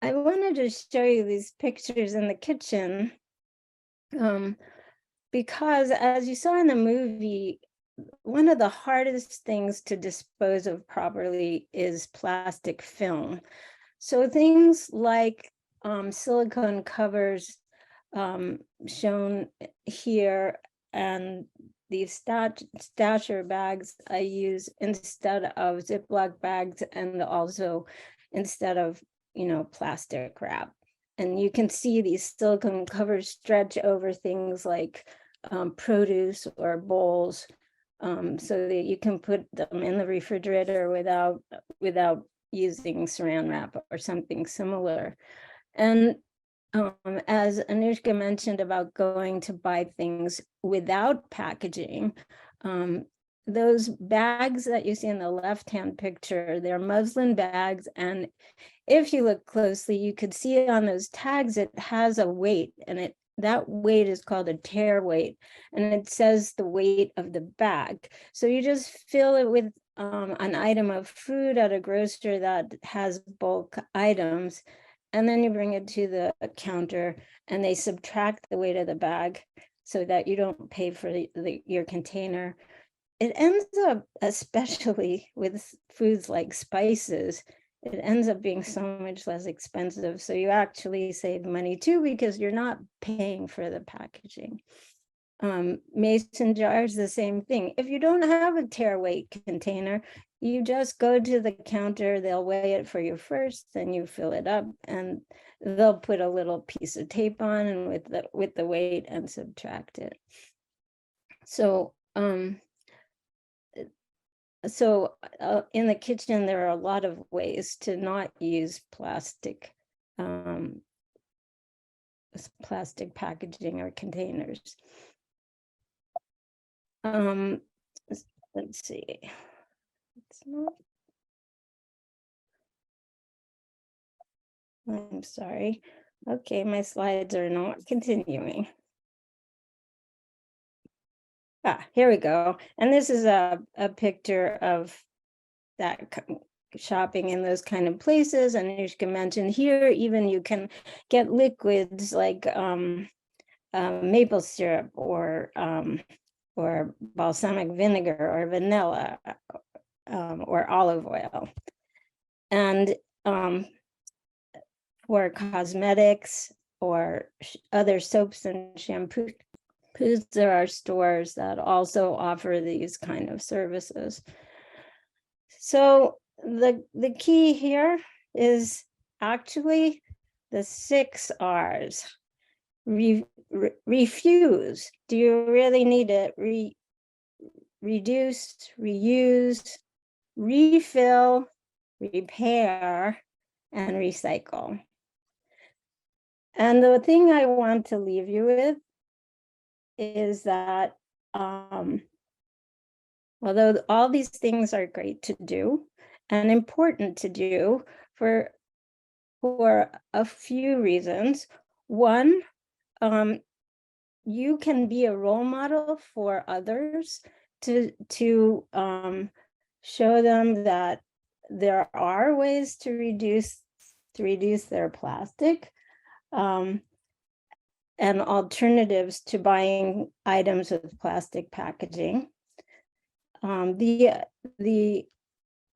I wanted to show you these pictures in the kitchen because as you saw in the movie, one of the hardest things to dispose of properly is plastic film. So things like silicone covers shown here and these stasher bags I use instead of Ziploc bags and also instead of, plastic wrap. And you can see these silicone covers stretch over things like produce or bowls so that you can put them in the refrigerator without using saran wrap or something similar. And as Anushka mentioned about going to buy things without packaging, those bags that you see in the left-hand picture, they're muslin bags. And if you look closely, you could see on those tags, it has a weight, and that weight is called a tear weight, and it says the weight of the bag. So you just fill it with an item of food at a grocer that has bulk items, and then you bring it to the counter and they subtract the weight of the bag so that you don't pay for your container. It ends up, especially with foods like spices, it ends up being so much less expensive. So you actually save money too, because you're not paying for the packaging. Mason jars, the same thing. If you don't have a tear weight container, you just go to the counter, they'll weigh it for you first, then you fill it up, and they'll put a little piece of tape on and with the weight and subtract it. So in the kitchen, there are a lot of ways to not use plastic packaging or containers. Let's see. It's not. I'm sorry. Okay, my slides are not continuing. Here we go. And this is a picture of that shopping in those kind of places. And you can mention here, even you can get liquids like maple syrup or balsamic vinegar or vanilla or olive oil. And for cosmetics or other soaps and shampoos, there are stores that also offer these kind of services. So the key here is actually the 6 R's. Refuse. Do you really need it? Reduce, reuse, refill, repair, and recycle. And the thing I want to leave you with is that although all these things are great to do and important to do for a few reasons. One, you can be a role model for others to show them that there are ways to reduce their plastic and alternatives to buying items with plastic packaging. The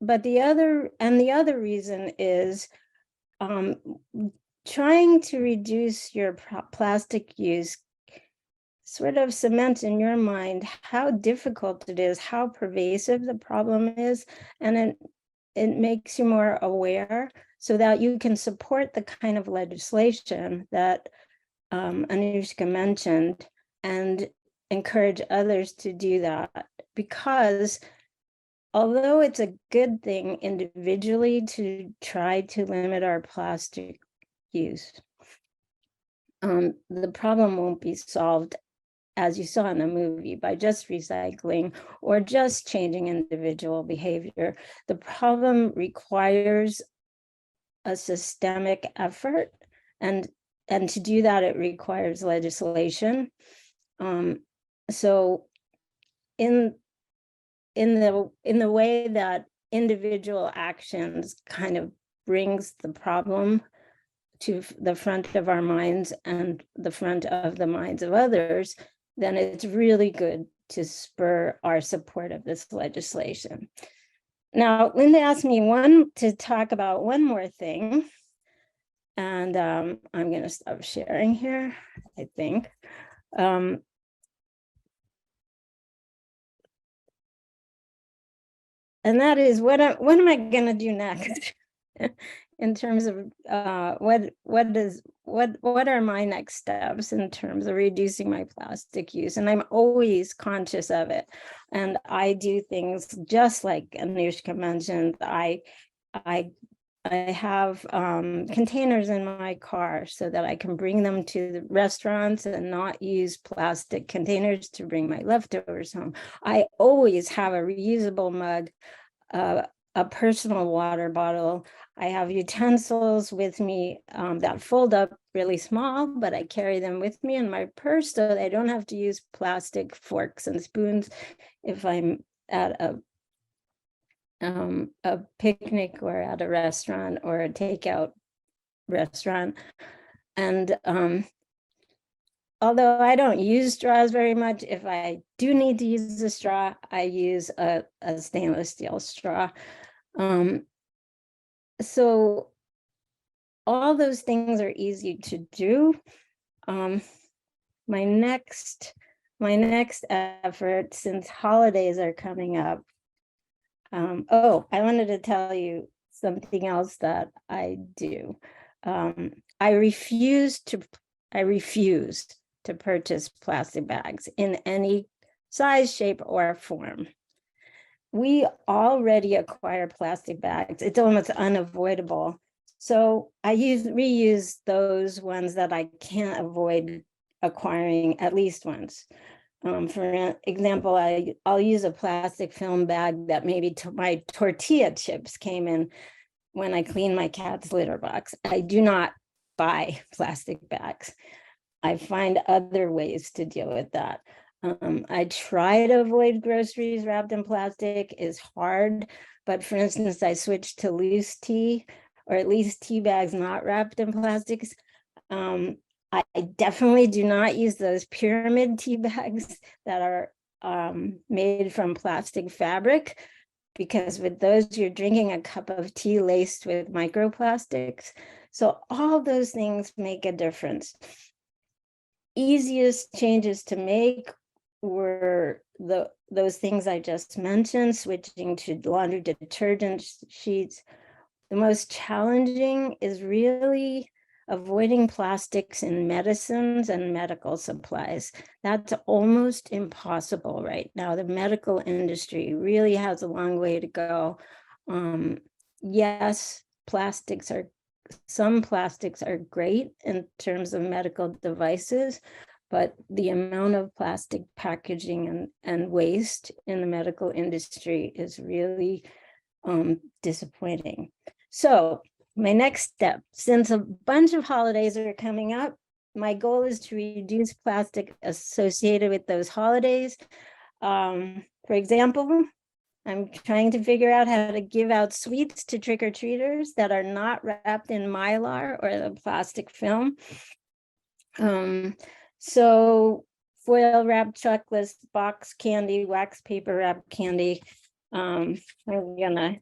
other reason is trying to reduce your plastic use sort of cements in your mind how difficult it is, how pervasive the problem is, and it makes you more aware so that you can support the kind of legislation that Anushka mentioned and encourage others to do that. Because although it's a good thing individually to try to limit our plastic use, the problem won't be solved, as you saw in the movie, by just recycling or just changing individual behavior. The problem requires a systemic effort, and to do that, it requires legislation. So in the way that individual actions kind of brings the problem to the front of our minds and the front of the minds of others, then it's really good to spur our support of this legislation. Now, Linda asked me to talk about one more thing, and I'm going to stop sharing here, I think. And that is what am I going to do next in terms of what are my next steps in terms of reducing my plastic use? And I'm always conscious of it. And I do things just like Anushka mentioned. I have containers in my car so that I can bring them to the restaurants and not use plastic containers to bring my leftovers home. I always have a reusable mug, a personal water bottle. I have utensils with me that fold up really small, but I carry them with me in my purse so that I don't have to use plastic forks and spoons if I'm at a picnic or at a restaurant or a takeout restaurant. And although I don't use straws very much, if I do need to use a straw, I use a stainless steel straw. So all those things are easy to do. My next effort, since holidays are coming up. Oh, I wanted to tell you something else that I do. I refuse to purchase plastic bags in any size, shape, or form. We already acquire plastic bags. It's almost unavoidable. So I reuse those ones that I can't avoid acquiring at least once. For example, I'll use a plastic film bag that maybe my tortilla chips came in when I clean my cat's litter box. I do not buy plastic bags. I find other ways to deal with that. I try to avoid groceries wrapped in plastic. Is hard, but for instance, I switched to loose tea, or at least tea bags not wrapped in plastics. I definitely do not use those pyramid tea bags that are made from plastic fabric, because with those, you're drinking a cup of tea laced with microplastics. So all those things make a difference. Easiest changes to make were those things I just mentioned, switching to laundry detergent sheets. The most challenging is really avoiding plastics in medicines and medical supplies. That's almost impossible right now. The medical industry really has a long way to go. Yes, some plastics are great in terms of medical devices, but the amount of plastic packaging and waste in the medical industry is really disappointing. So my next step, since a bunch of holidays are coming up, my goal is to reduce plastic associated with those holidays. For example, I'm trying to figure out how to give out sweets to trick-or-treaters that are not wrapped in Mylar or the plastic film. So foil wrapped chocolates, box candy, wax paper wrapped candy. I'm gonna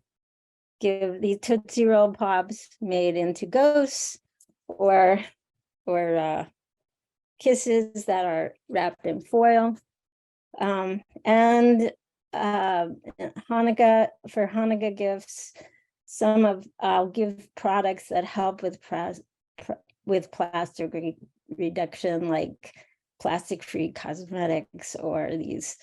give the Tootsie Roll Pops made into ghosts, or kisses that are wrapped in foil. And Hanukkah, for Hanukkah gifts, I'll give products that help with plastic reduction, like plastic-free cosmetics, or these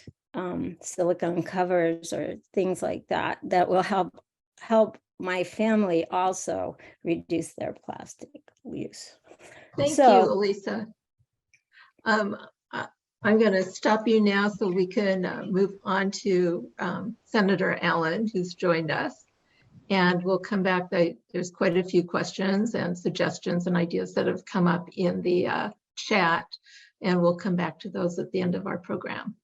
silicone covers, or things like that will help my family also reduce their plastic use. Thank you, Elisa. I'm going to stop you now so we can move on to Senator Allen, who's joined us. And we'll come back. There's quite a few questions and suggestions and ideas that have come up in the chat, and we'll come back to those at the end of our program.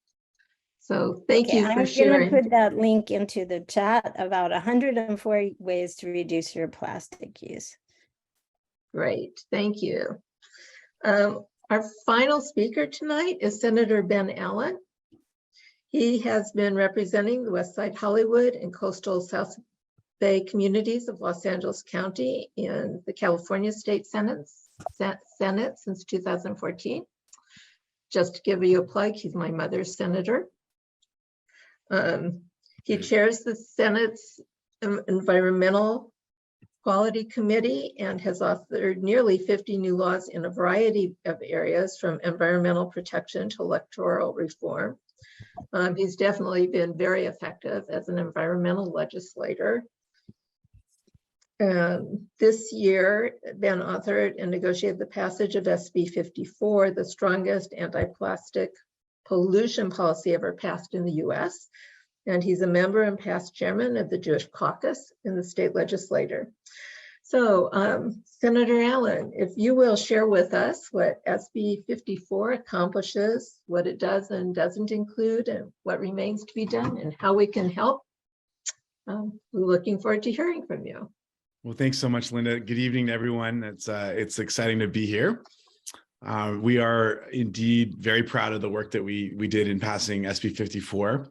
So thank you for sharing. I'm going to put that link into the chat about 104 ways to reduce your plastic use. Great, thank you. Our final speaker tonight is Senator Ben Allen. He has been representing the West Side Hollywood and coastal South Bay communities of Los Angeles County in the California State Senate since 2014. Just to give you a plug, he's my mother's senator. He chairs the Senate's Environmental Quality Committee and has authored nearly 50 new laws in a variety of areas, from environmental protection to electoral reform. He's definitely been very effective as an environmental legislator. This year, Ben authored and negotiated the passage of SB 54, the strongest anti-plastic pollution policy ever passed in the US. And he's a member and past chairman of the Jewish caucus in the state legislature. So Senator Allen, if you will share with us what SB 54 accomplishes, what it does and doesn't include, and what remains to be done, and how we can help. We're looking forward to hearing from you. Well, thanks so much, Linda. Good evening to everyone. It's exciting to be here. We are indeed very proud of the work that we did in passing SB 54.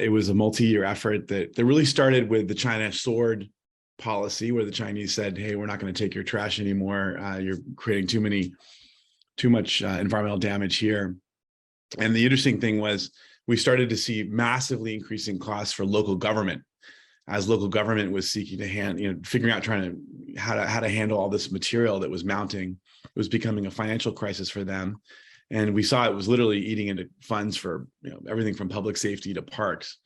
It was a multi-year effort that really started with the China sword policy, where the Chinese said, hey, we're not going to take your trash anymore. You're creating too much environmental damage here. And the interesting thing was we started to see massively increasing costs for local government, as local government was seeking to figuring out how to handle all this material that was mounting. It was becoming a financial crisis for them. And we saw it was literally eating into funds for everything from public safety to parks.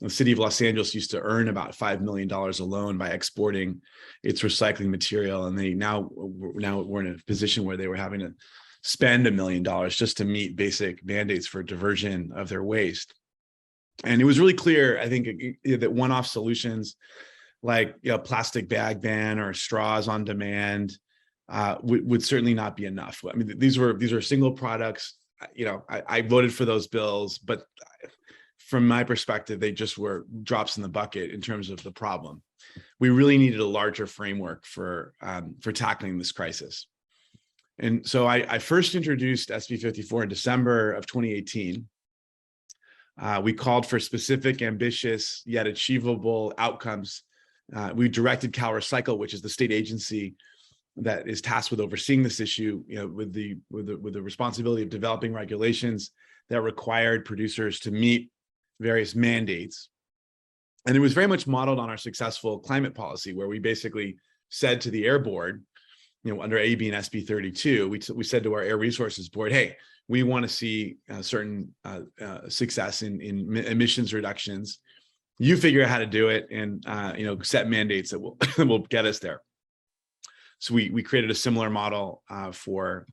The city of Los Angeles used to earn about $5 million alone by exporting its recycling material. And they now we're in a position where they were having to spend $1 million just to meet basic mandates for diversion of their waste. And it was really clear, I think, that one-off solutions like plastic bag ban or straws on demand would certainly not be enough. I mean, these are single products. I voted for those bills, but from my perspective, they just were drops in the bucket in terms of the problem. We really needed a larger framework for tackling this crisis. And so I first introduced SB 54 in December of 2018. We called for specific, ambitious, yet achievable outcomes. We directed CalRecycle, which is the state agency that is tasked with overseeing this issue, with the responsibility of developing regulations that required producers to meet various mandates. And it was very much modeled on our successful climate policy, where we basically said to the Air Board, under AB and SB 32, we said to our Air Resources Board, hey, we want to see certain success in emissions reductions. You figure out how to do it, and set mandates that will will get us there. So we created a similar model for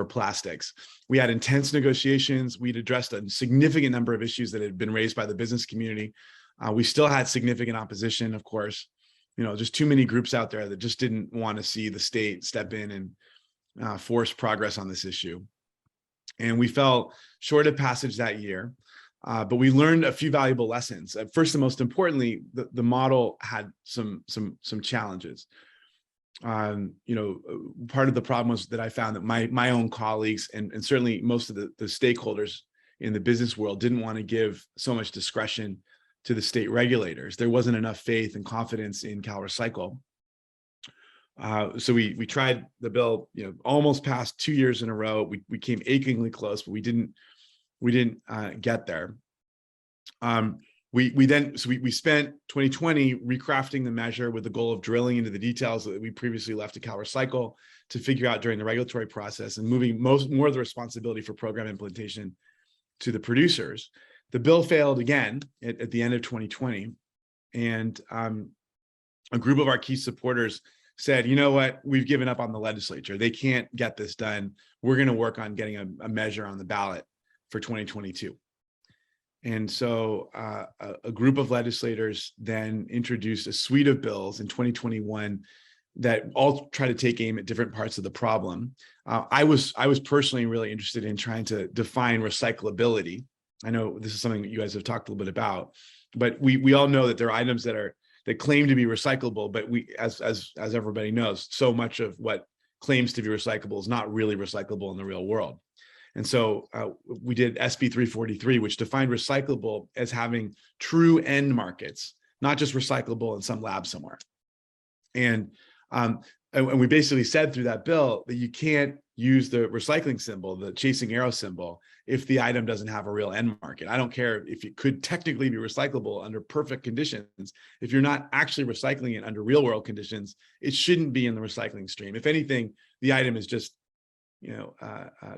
plastics. We had intense negotiations. We'd addressed a significant number of issues that had been raised by the business community. We still had significant opposition, of course. Just too many groups out there that just didn't want to see the state step in and force progress on this issue. And we fell short of passage that year, but we learned a few valuable lessons. First and most importantly, the model had some challenges. Part of the problem was that I found that my own colleagues and certainly most of the stakeholders in the business world didn't want to give so much discretion to the state regulators. There wasn't enough faith and confidence in CalRecycle. So we tried the bill, almost passed 2 years in a row. We came achingly close, but we didn't get there. We spent 2020 recrafting the measure with the goal of drilling into the details that we previously left to CalRecycle to figure out during the regulatory process, and moving more of the responsibility for program implementation to the producers. The bill failed again at the end of 2020, and a group of our key supporters said, you know what, we've given up on the legislature. They can't get this done. We're going to work on getting a measure on the ballot for 2022. And so a group of legislators then introduced a suite of bills in 2021 that all try to take aim at different parts of the problem. I was personally really interested in trying to define recyclability. I know this is something that you guys have talked a little bit about, but we all know that there are items that claim to be recyclable, but as everybody knows, so much of what claims to be recyclable is not really recyclable in the real world. And so we did SB 343, which defined recyclable as having true end markets, not just recyclable in some lab somewhere. And we basically said through that bill that you can't use the recycling symbol, the chasing arrow symbol, if the item doesn't have a real end market. I don't care if it could technically be recyclable under perfect conditions. If you're not actually recycling it under real world conditions, it shouldn't be in the recycling stream. If anything, the item is just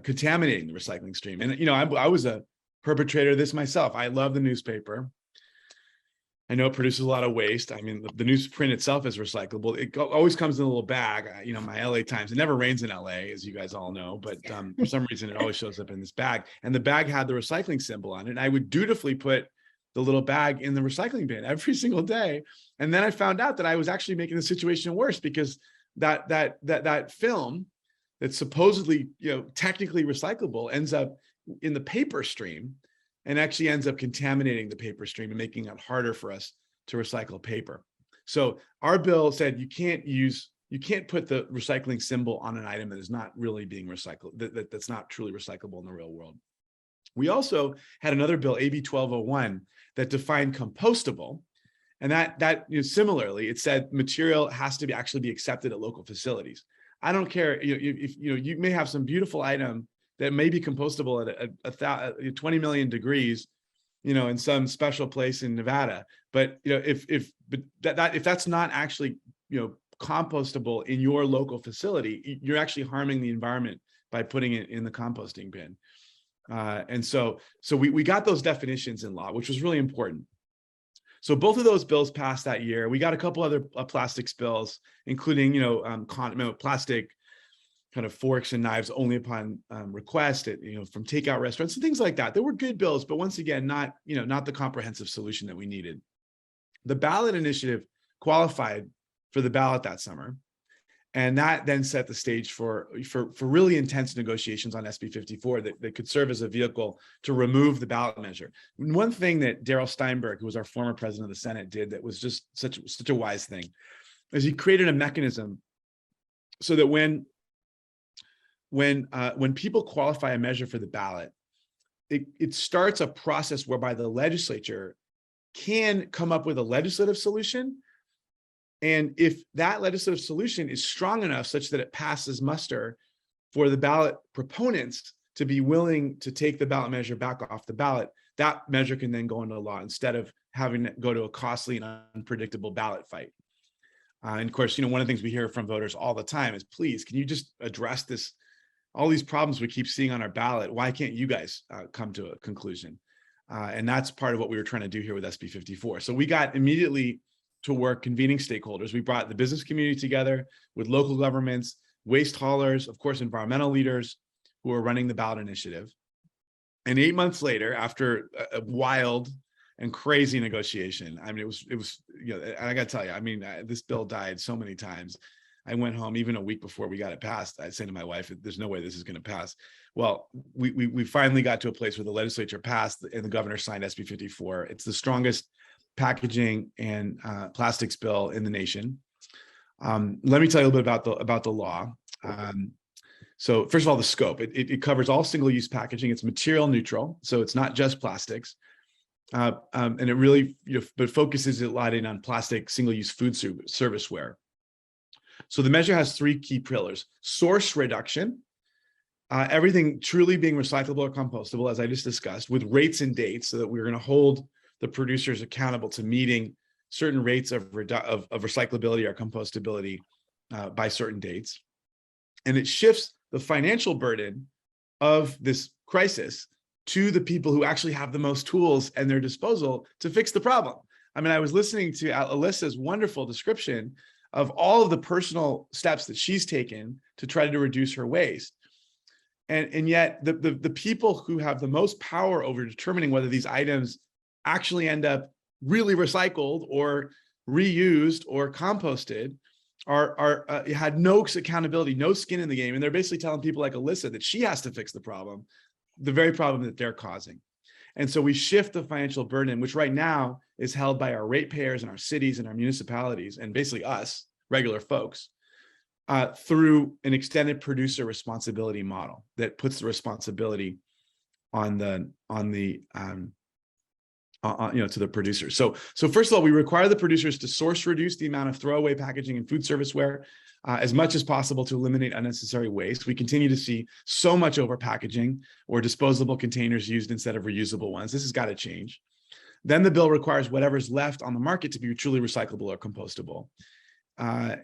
contaminating the recycling stream. And I was a perpetrator of this myself. I love the newspaper. I know it produces a lot of waste. I mean, the newsprint itself is recyclable. It always comes in a little bag. You know, my LA Times, it never rains in LA, as you guys all know, but for some reason, it always shows up in this bag. And the bag had the recycling symbol on it. And I would dutifully put the little bag in the recycling bin every single day. And then I found out that I was actually making the situation worse, because that film that's supposedly, you know, technically recyclable ends up in the paper stream, and actually ends up contaminating the paper stream and making it harder for us to recycle paper. So our bill said you can't put the recycling symbol on an item that is not really being recycled, that's not truly recyclable in the real world. We also had another bill, AB 1201, that defined compostable. And that you know, similarly, it said material has to actually be accepted at local facilities. I don't care, if you know, you may have some beautiful item that may be compostable at 20 million degrees, you know, in some special place in Nevada. But you know, if that's not actually, you know, compostable in your local facility, you're actually harming the environment by putting it in the composting bin. And so we got those definitions in law, which was really important. So both of those bills passed that year. We got a couple other plastics bills, including, you know, plastic kind of forks and knives only upon request, you know, from takeout restaurants and things like that. They were good bills, but once again, not the comprehensive solution that we needed. The ballot initiative qualified for the ballot that summer, and that then set the stage for really intense negotiations on SB 54 that could serve as a vehicle to remove the ballot measure. One thing that Darrell Steinberg, who was our former president of the Senate, did that was just such a wise thing, is he created a mechanism so that when people qualify a measure for the ballot, it starts a process whereby the legislature can come up with a legislative solution. And if that legislative solution is strong enough such that it passes muster for the ballot proponents to be willing to take the ballot measure back off the ballot, that measure can then go into law instead of having to go to a costly and unpredictable ballot fight. And of course, you know, one of the things we hear from voters all the time is, please, can you just address this? All these problems we keep seeing on our ballot, why can't you guys come to a conclusion? And that's part of what we were trying to do here with SB 54. So we got immediately to work convening stakeholders. We brought the business community together with local governments, waste haulers, of course, environmental leaders who are running the ballot initiative. And 8 months later, after a wild and crazy negotiation, I mean, it was, you know, I got to tell you, I mean, this bill died so many times. I went home even a week before we got it passed. I said to my wife, there's no way this is going to pass. Well, we finally got to a place where the legislature passed and the governor signed SB 54. It's the strongest packaging and plastics bill in the nation. Let me tell you a little bit about the law. So first of all, the scope. It covers all single-use packaging. It's material neutral, so it's not just plastics. And it really, you know, but focuses a lot in on plastic single-use food serviceware. So the measure has three key pillars: source reduction, everything truly being recyclable or compostable, as I just discussed, with rates and dates, so that we're going to hold the producers accountable to meeting certain rates of recyclability or compostability by certain dates. And it shifts the financial burden of this crisis to the people who actually have the most tools at their disposal to fix the problem. I mean, I was listening to Alyssa's wonderful description of all of the personal steps that she's taken to try to reduce her waste. And yet the people who have the most power over determining whether these items actually end up really recycled or reused or composted had no accountability, no skin in the game. And they're basically telling people like Alyssa that she has to fix the problem, the very problem that they're causing. And so we shift the financial burden, which right now is held by our ratepayers and our cities and our municipalities, and basically us, regular folks, through an extended producer responsibility model that puts the responsibility on the to the producers. So first of all, we require the producers to source reduce the amount of throwaway packaging and food serviceware as much as possible to eliminate unnecessary waste. We continue to see so much over packaging or disposable containers used instead of reusable ones. This has got to change. Then the bill requires whatever's left on the market to be truly recyclable or compostable. As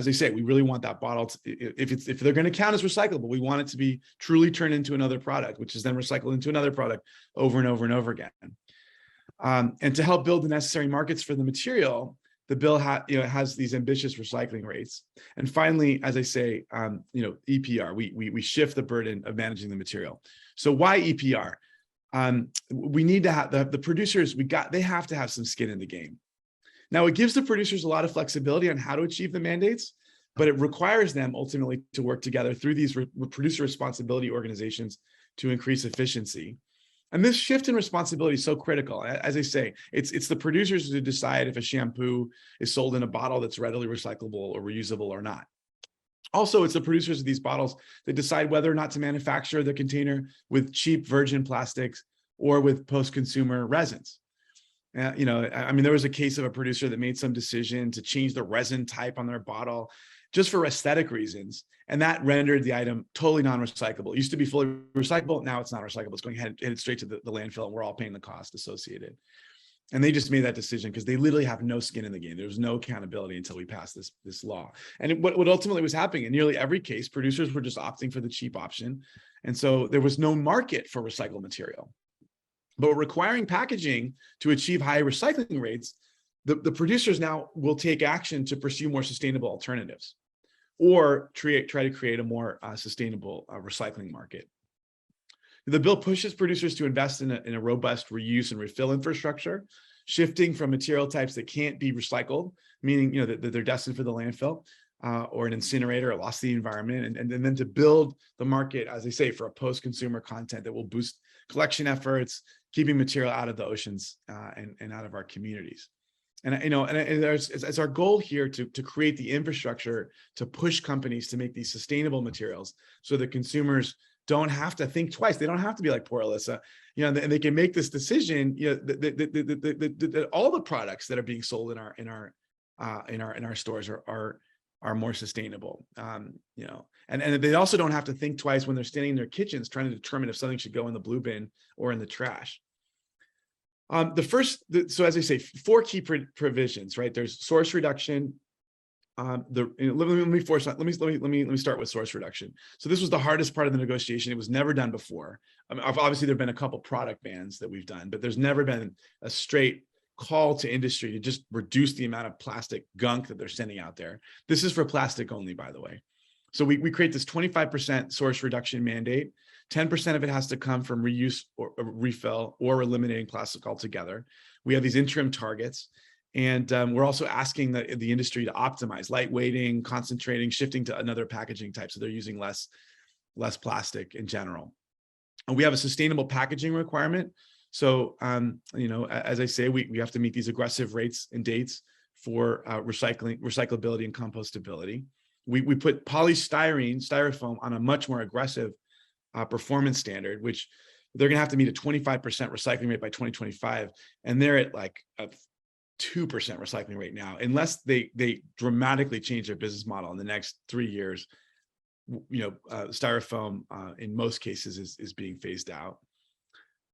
I say, we really want that bottle to, if they're going to count as recyclable, we want it to be truly turned into another product, which is then recycled into another product over and over and over again. And to help build the necessary markets for the material, the bill has these ambitious recycling rates. And finally, as I say, EPR, we shift the burden of managing the material. So why EPR? We need to have the producers, they have to have some skin in the game. Now, it gives the producers a lot of flexibility on how to achieve the mandates, but it requires them ultimately to work together through these producer responsibility organizations to increase efficiency. And this shift in responsibility is so critical. As I say, it's the producers who decide if a shampoo is sold in a bottle that's readily recyclable or reusable or not. Also, it's the producers of these bottles that decide whether or not to manufacture the container with cheap virgin plastics or with post-consumer resins. There was a case of a producer that made some decision to change the resin type on their bottle just for aesthetic reasons. And that rendered the item totally non-recyclable. It used to be fully recyclable. Now it's not recyclable. It's going headed straight to the landfill, and we're all paying the cost associated. And they just made that decision because they literally have no skin in the game. There was no accountability until we passed this law. And what ultimately was happening in nearly every case, producers were just opting for the cheap option. And so there was no market for recycled material. But requiring packaging to achieve high recycling rates, the producers now will take action to pursue more sustainable alternatives or try to create a more sustainable recycling market. The bill pushes producers to invest in a robust reuse and refill infrastructure, shifting from material types that can't be recycled, meaning that they're destined for the landfill or an incinerator or lost to the environment, and then to build the market, as I say, for a post-consumer content that will boost collection efforts, keeping material out of the oceans and out of our communities. And it's our goal here to create the infrastructure to push companies to make these sustainable materials so that consumers don't have to think twice. They don't have to be like poor Alyssa, and they can make this decision. That all the products that are being sold in our stores are more sustainable. And they also don't have to think twice when they're standing in their kitchens trying to determine if something should go in the blue bin or in the trash. So as I say, 4 key provisions, right? There's source reduction. Let me start with source reduction. So this was the hardest part of the negotiation. It was never done before. Obviously there've been a couple product bans that we've done, but there's never been a straight call to industry to just reduce the amount of plastic gunk that they're sending out there. This is for plastic only, by the way. So we create this 25% source reduction mandate. 10% of it has to come from reuse or refill or eliminating plastic altogether. We have these interim targets. And we're also asking the industry to optimize lightweighting, concentrating, shifting to another packaging type. So they're using less plastic in general. And we have a sustainable packaging requirement. So, as I say, we have to meet these aggressive rates and dates for recyclability and compostability. We put styrofoam on a much more aggressive performance standard, which they're going to have to meet a 25% recycling rate by 2025. And they're at like a 2% recycling rate now, unless they dramatically change their business model in the next 3 years. Styrofoam in most cases is being phased out.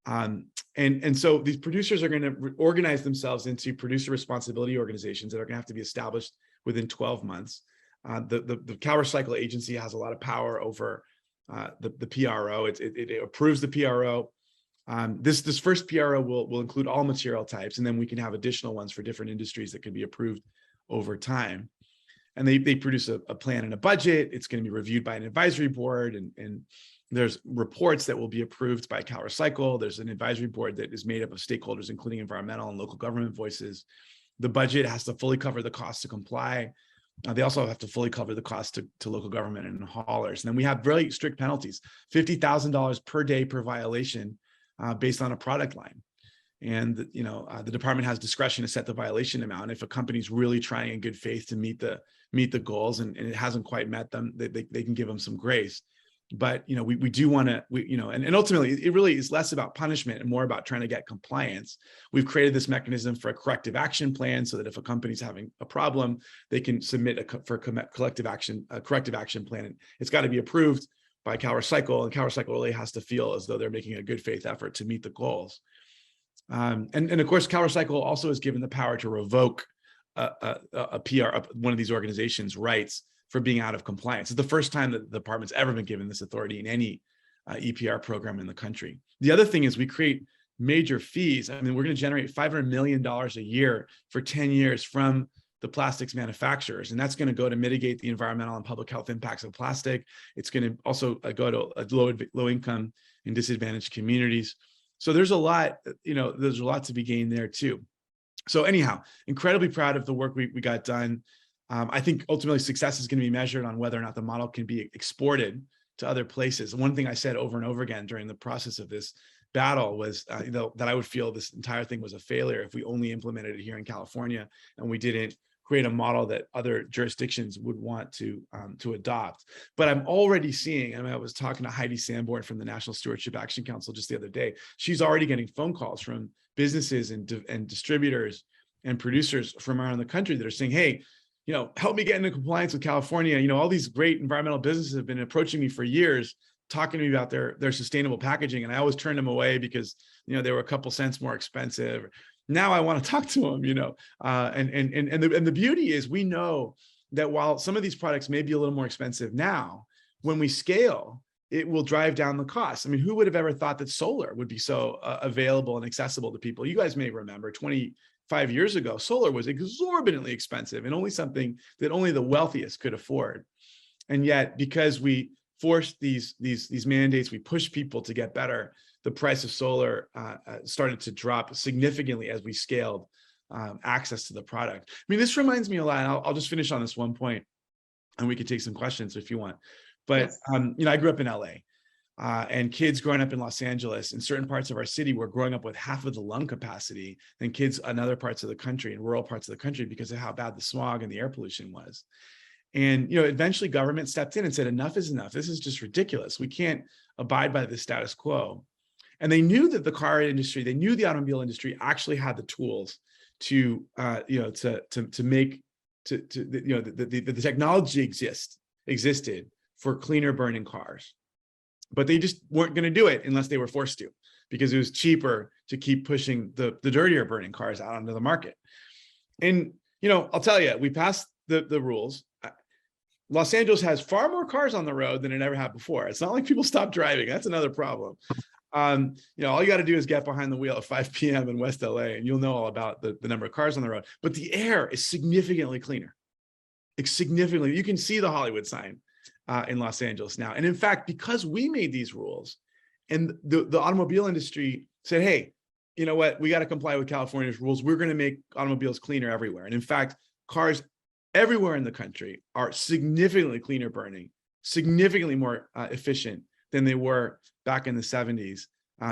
And so these producers are going to organize themselves into producer responsibility organizations that are going to have to be established within 12 months. The CalRecycle agency has a lot of power over the PRO. It approves the PRO. This first PRO will include all material types, and then we can have additional ones for different industries that can be approved over time. And they produce a plan and a budget. It's going to be reviewed by an advisory board, and there's reports that will be approved by CalRecycle. There's an advisory board that is made up of stakeholders, including environmental and local government voices. The budget has to fully cover the cost to comply. They also have to fully cover the cost to local government and haulers. And then we have very strict penalties, $50,000 per day per violation based on a product line. And the department has discretion to set the violation amount. If a company's really trying in good faith to meet the goals and it hasn't quite met them, they can give them some grace. But we do want to, and ultimately it really is less about punishment and more about trying to get compliance. We've created this mechanism for a corrective action plan so that if a company's having a problem, they can submit for a corrective action plan. And it's got to be approved by CalRecycle, and CalRecycle really has to feel as though they're making a good faith effort to meet the goals. And of course, CalRecycle also is given the power to revoke a PR, one of these organizations' rights for being out of compliance. It's the first time that the department's ever been given this authority in any EPR program in the country. The other thing is we create major fees. I mean, we're going to generate $500 million a year for 10 years from the plastics manufacturers. And that's going to go to mitigate the environmental and public health impacts of plastic. It's going to also go to low income and disadvantaged communities. So there's a lot, there's a lot to be gained there too. So anyhow, incredibly proud of the work we got done. I think ultimately success is going to be measured on whether or not the model can be exported to other places. One thing I said over and over again during the process of this battle was that I would feel this entire thing was a failure if we only implemented it here in California and we didn't create a model that other jurisdictions would want to adopt. But I'm already seeing, I was talking to Heidi Sanborn from the National Stewardship Action Council just the other day. She's already getting phone calls from businesses and distributors and producers from around the country that are saying, hey, help me get into compliance with California. All these great environmental businesses have been approaching me for years, talking to me about their sustainable packaging. And I always turned them away because, they were a couple cents more expensive. Now I want to talk to them, and the beauty is we know that while some of these products may be a little more expensive now, when we scale, it will drive down the cost. I mean, who would have ever thought that solar would be so available and accessible to people? You guys may remember 25 years ago, solar was exorbitantly expensive and only something that only the wealthiest could afford. And yet, because we forced these mandates, we pushed people to get better, the price of solar started to drop significantly as we scaled access to the product. I mean, this reminds me a lot. I'll just finish on this one point, and we could take some questions if you want. But Yes. I grew up in LA, and kids growing up in Los Angeles, in certain parts of our city, were growing up with half of the lung capacity than kids in other parts of the country, in rural parts of the country, because of how bad the smog and the air pollution was. And eventually government stepped in and said, enough is enough. This is just ridiculous. We can't abide by the status quo. And they knew that the car industry, they knew the automobile industry actually had the tools to make the technology existed for cleaner burning cars, but they just weren't going to do it unless they were forced to, because it was cheaper to keep pushing the dirtier burning cars out onto the market. And I'll tell you, we passed the rules. Los Angeles has far more cars on the road than it ever had before. It's not like people stop driving. That's another problem. All you got to do is get behind the wheel at 5 p.m. in West LA, and you'll know all about the number of cars on the road. But the air is significantly cleaner. It's significantly. You can see the Hollywood sign in Los Angeles now. And in fact, because we made these rules, and the automobile industry said, hey, you know what? We got to comply with California's rules. We're going to make automobiles cleaner everywhere. And in fact, cars everywhere in the country are significantly cleaner burning, significantly more efficient than they were back in the 70s,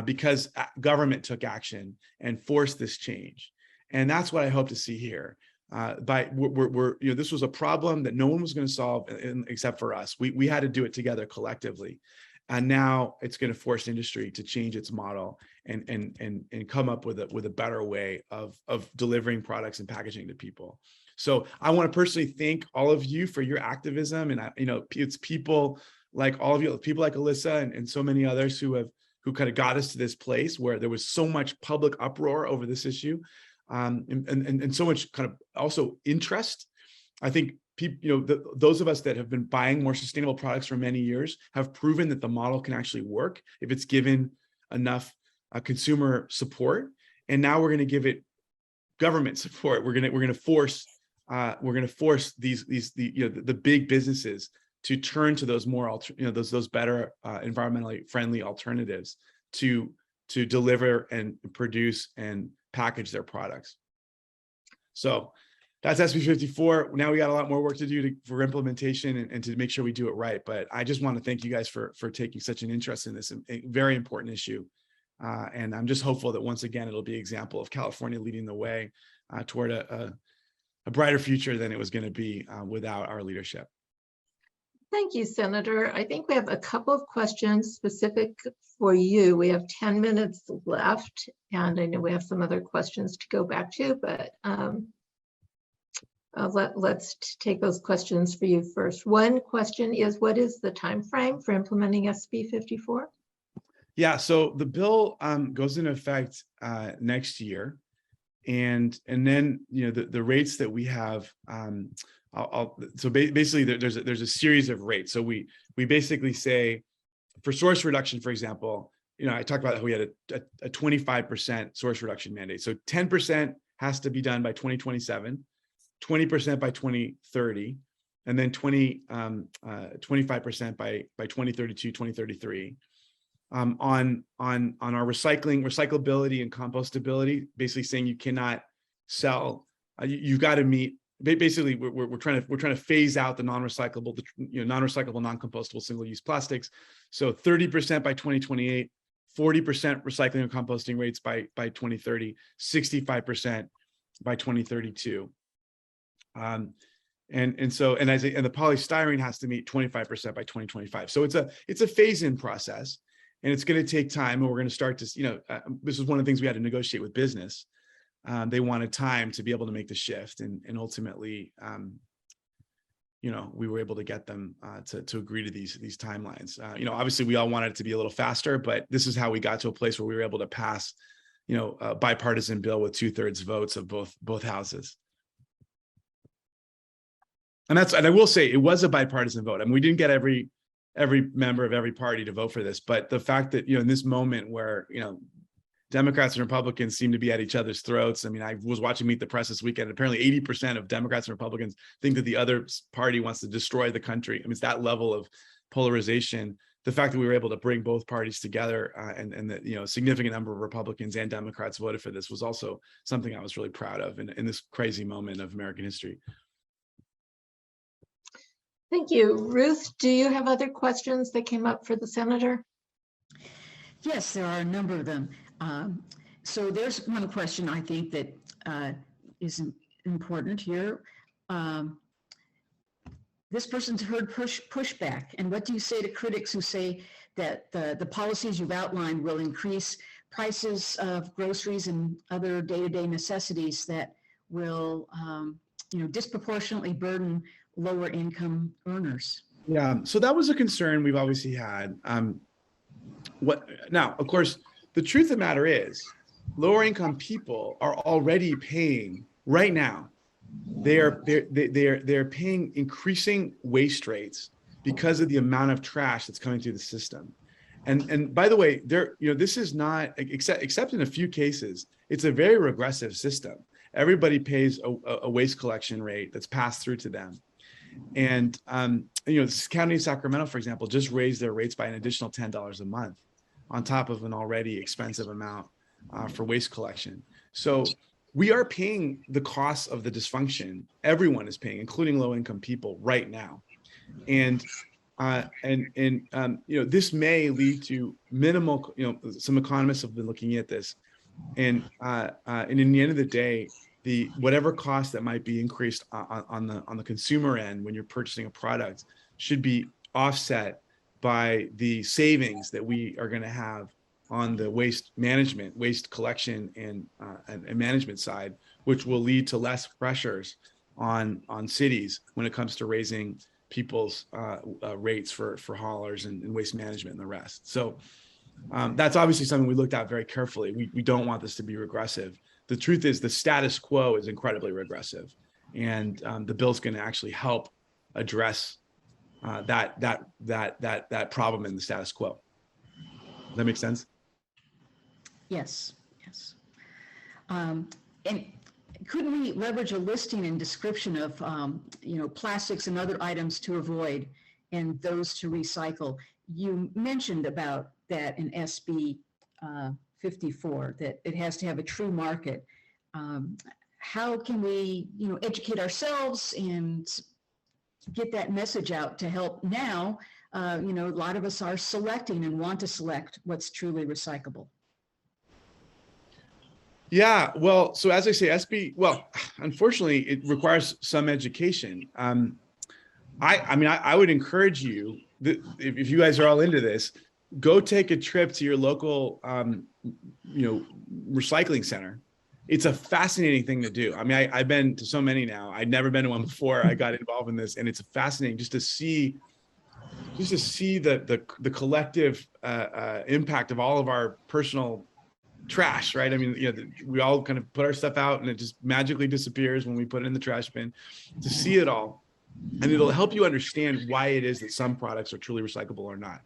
because government took action and forced this change. And that's what I hope to see here. This was a problem that no one was going to solve except for us. We had to do it together collectively. And now it's going to force industry to change its model and come up with a better way of delivering products and packaging to people. So I want to personally thank all of you for your activism. And it's people like all of you, people like Alyssa and so many others who kind of got us to this place where there was so much public uproar over this issue, and so much kind of also interest. I think people, those of us that have been buying more sustainable products for many years have proven that the model can actually work if it's given enough consumer support. And now we're going to give it government support. We're going to force the big businesses to turn to those more those better environmentally friendly alternatives to deliver and produce and package their products. So that's SB 54. Now we got a lot more work to do for implementation and to make sure we do it right. But I just want to thank you guys for taking such an interest in this very important issue. And I'm just hopeful that once again, it'll be an example of California leading the way toward a brighter future than it was going to be without our leadership. Thank you, Senator. I think we have a couple of questions specific for you. We have 10 minutes left, and I know we have some other questions to go back to, but let's take those questions for you first. One question is, what is the time frame for implementing SB 54? Yeah, so the bill goes into effect next year, and then the rates that we have. Basically there's a series of rates. So we basically say for source reduction, for example, I talked about how we had a 25% source reduction mandate. So 10% has to be done by 2027, 20% by 2030, and then 25% by 2032, 2033. On our recyclability and compostability, basically saying you cannot sell, you've got to meet. Basically, we're trying to phase out the non-recyclable, non-compostable single-use plastics. So 30% by 2028, 40% recycling and composting rates by 2030, 65% by 2032. And the polystyrene has to meet 25% by 2025. So it's a phase-in process, and it's going to take time. And we're going to start to, this is one of the things we had to negotiate with business. They wanted time to be able to make the shift, and ultimately, we were able to get them to agree to these timelines. Obviously, we all wanted it to be a little faster, but this is how we got to a place where we were able to pass, a bipartisan bill with 2/3 votes of both houses. And I will say it was a bipartisan vote. I mean, we didn't get every member of every party to vote for this, but the fact that, in this moment where, Democrats and Republicans seem to be at each other's throats. I mean, I was watching Meet the Press this weekend. Apparently 80% of Democrats and Republicans think that the other party wants to destroy the country. I mean, it's that level of polarization. The fact that we were able to bring both parties together and that, a significant number of Republicans and Democrats voted for this was also something I was really proud of in this crazy moment of American history. Thank you. Ruth, do you have other questions that came up for the senator? Yes, there are a number of them. So there's one question I think that is important here. This person's heard pushback, and what do you say to critics who say that the policies you've outlined will increase prices of groceries and other day-to-day necessities that will, disproportionately burden lower income earners? Yeah, so that was a concern we've obviously had. Now, of course, the truth of the matter is, lower income people are already paying right now. They're paying increasing waste rates because of the amount of trash that's coming through the system. And by the way, this is not, except in a few cases, it's a very regressive system. Everybody pays a waste collection rate that's passed through to them. And this county of Sacramento, for example, just raised their rates by an additional $10 a month on top of an already expensive amount for waste collection. So we are paying the costs of the dysfunction. Everyone is paying, including low-income people, right now. And this may lead to minimal. Some economists have been looking at this, and in the end of the day, whatever cost that might be increased on the consumer end when you're purchasing a product should be offset by the savings that we are going to have on the waste management, waste collection, and management side, which will lead to less pressures on cities when it comes to raising people's rates for haulers and waste management and the rest. So that's obviously something we looked at very carefully. We don't want this to be regressive. The truth is the status quo is incredibly regressive, and the bill's going to actually help address that problem in the status quo. Does that make sense? Yes. And couldn't we leverage a listing and description of, plastics and other items to avoid and those to recycle? You mentioned about that in SB 54, that it has to have a true market. How can we, educate ourselves and get that message out to help now? A lot of us are selecting and want to select what's truly recyclable. Yeah, well, so as I say, unfortunately, it requires some education. I would encourage you, if you guys are all into this, go take a trip to your local, recycling center. It's a fascinating thing to do. I mean, I've been to so many now. I'd never been to one before I got involved in this, and it's fascinating just to see the collective impact of all of our personal trash, right? I mean, we all kind of put our stuff out and it just magically disappears when we put it in the trash bin. To see it all, and it'll help you understand why it is that some products are truly recyclable or not.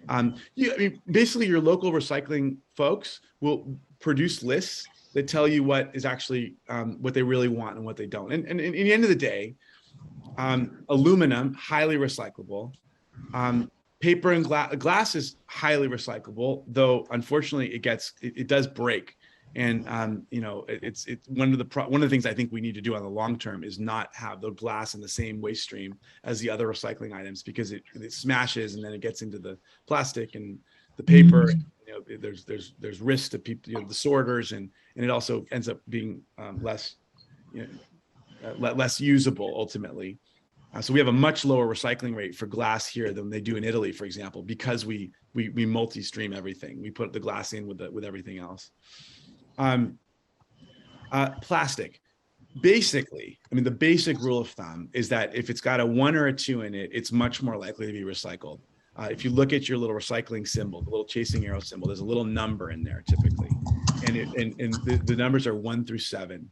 I mean, basically your local recycling folks will produce lists that tell you what is actually what they really want and what they don't. And at the end of the day, aluminum, highly recyclable. Paper and glass is highly recyclable, though unfortunately it does break. And it's one of the things I think we need to do on the long term is not have the glass in the same waste stream as the other recycling items, because it smashes and then it gets into the plastic and the paper. There's risk to people, the sorters, and it also ends up being less usable ultimately. So we have a much lower recycling rate for glass here than they do in Italy, for example, because we multi-stream everything. We put the glass in with everything else. Plastic. Basically, I mean, the basic rule of thumb is that if it's got a 1 or a 2 in it, it's much more likely to be recycled. If you look at your little recycling symbol, the little chasing arrow symbol, there's a little number in there typically, and the numbers are 1 through 7.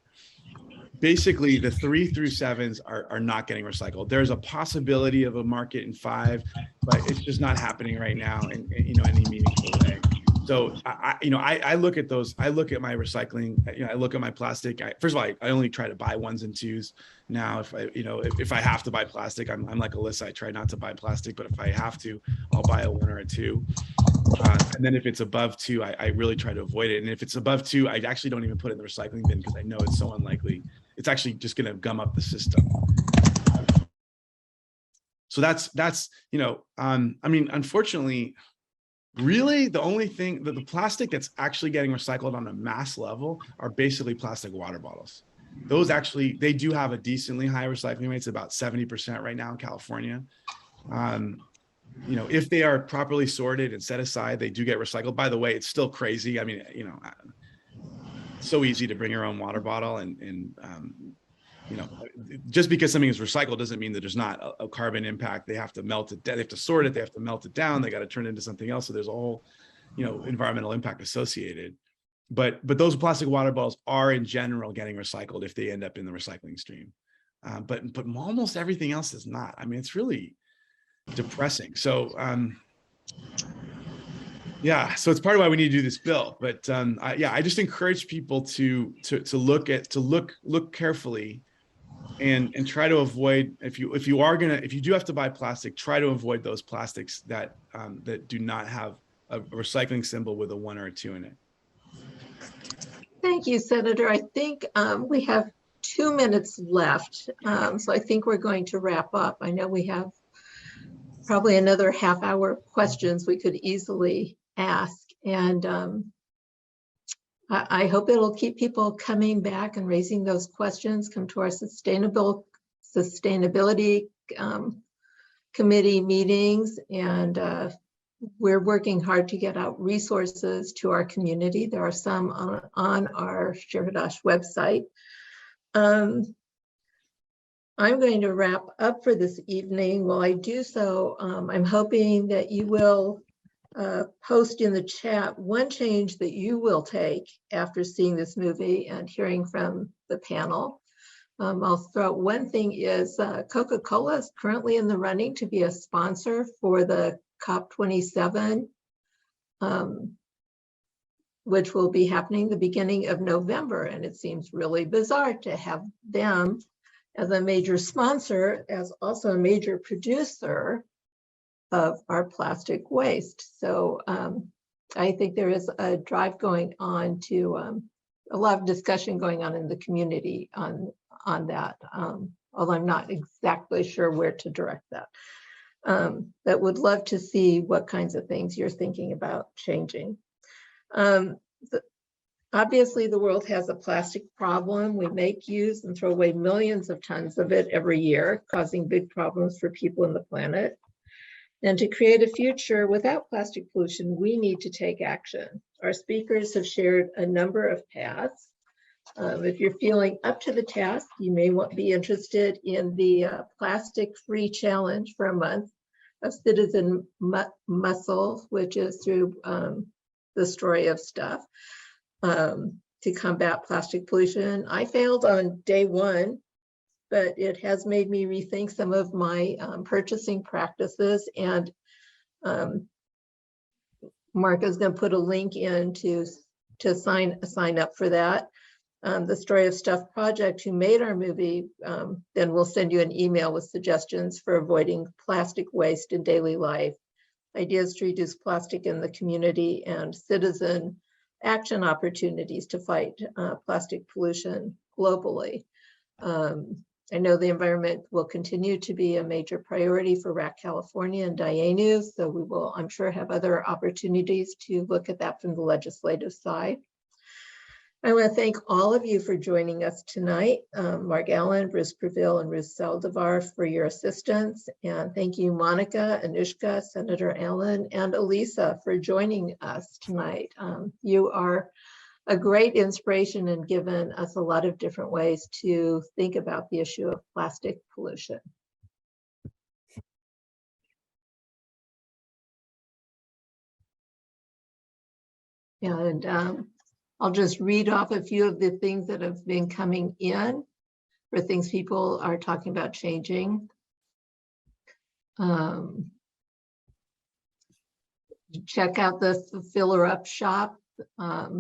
Basically, the 3 through 7s are not getting recycled. There's a possibility of a market in 5, but it's just not happening right now in any meaningful way. So I look at those. I look at my recycling. I look at my plastic. First of all, I only try to buy 1s and 2s now. If I have to buy plastic, I'm like Alyssa. I try not to buy plastic, but if I have to, I'll buy a 1 or a 2. And then if it's above 2, I really try to avoid it. And if it's above 2, I actually don't even put it in the recycling bin because I know it's so unlikely. It's actually just going to gum up the system. So that's I mean, unfortunately, really the only thing that the plastic that's actually getting recycled on a mass level are basically plastic water bottles. Those actually, they do have a decently high recycling rate. It's about 70% right now in California. If they are properly sorted and set aside, they do get recycled. By the way, it's still crazy. I mean, so easy to bring your own water bottle and just because something is recycled doesn't mean that there's not a carbon impact. They have to melt it, they have to sort it, they have to melt it down, they got to turn it into something else. So there's a whole, environmental impact associated. But those plastic water bottles are in general getting recycled if they end up in the recycling stream. But almost everything else is not. I mean, it's really depressing. So yeah, so it's part of why we need to do this bill. But I just encourage people to look carefully and try to avoid, if you do have to buy plastic, try to avoid those plastics that do not have a recycling symbol with a 1 or a 2 in it. Thank you, Senator. I think we have 2 minutes left. So I think we're going to wrap up. I know we have probably another half-hour questions we could easily ask. And I hope it'll keep people coming back and raising those questions, come to our sustainability committee meetings. And we're working hard to get out resources to our community. There are some on our Shirhadash website. I'm going to wrap up for this evening. While I do so, I'm hoping that you will post in the chat one change that you will take after seeing this movie and hearing from the panel. I'll throw out one thing is Coca-Cola is currently in the running to be a sponsor for the COP27, which will be happening the beginning of November. And it seems really bizarre to have them as a major sponsor, as also a major producer of our plastic waste. So I think there is a drive going on to a lot of discussion going on in the community on that, although I'm not exactly sure where to direct that. But would love to see what kinds of things you're thinking about changing. Obviously, the world has a plastic problem. We make, use, and throw away millions of tons of it every year, causing big problems for people and the planet. And to create a future without plastic pollution, we need to take action. Our speakers have shared a number of paths. If you're feeling up to the task, you may be interested in the plastic-free challenge for a month of Citizen Muscle, which is through the Story of Stuff, to combat plastic pollution. I failed on day 1, but it has made me rethink some of my purchasing practices. And Marco's going to put a link in to sign up for that. The Story of Stuff project, who made our movie, then we'll send you an email with suggestions for avoiding plastic waste in daily life, ideas to reduce plastic in the community, and citizen action opportunities to fight plastic pollution globally. I know the environment will continue to be a major priority for RAC California and Dayenu, so we will, I'm sure, have other opportunities to look at that from the legislative side. I want to thank all of you for joining us tonight. Mark Allen, Bruce Preville, and Ruth Saldivar for your assistance. And thank you, Monica, Anushka, Senator Allen, and Elisa for joining us tonight. You are a great inspiration and given us a lot of different ways to think about the issue of plastic pollution. And I'll just read off a few of the things that have been coming in for things people are talking about changing. Check out the Filler Up shop.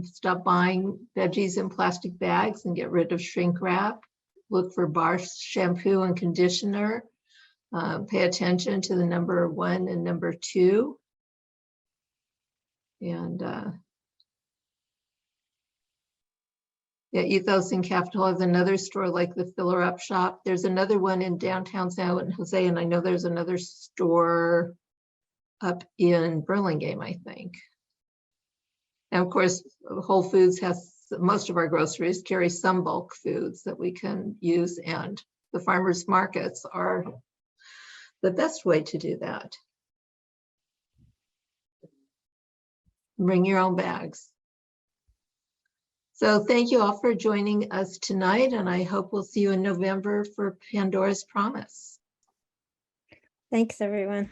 Stop buying veggies in plastic bags and get rid of shrink wrap. Look for bar shampoo and conditioner. Pay attention to the number 1 and number 2. And yeah, Ethos in Capitol has another store like the Filler Up shop. There's another one in downtown San Jose, and I know there's another store up in Burlingame, I think. And of course, Whole Foods has, most of our groceries carry some bulk foods that we can use, and the farmers markets are the best way to do that. Bring your own bags. So thank you all for joining us tonight, and I hope we'll see you in November for Pandora's Promise. Thanks, everyone.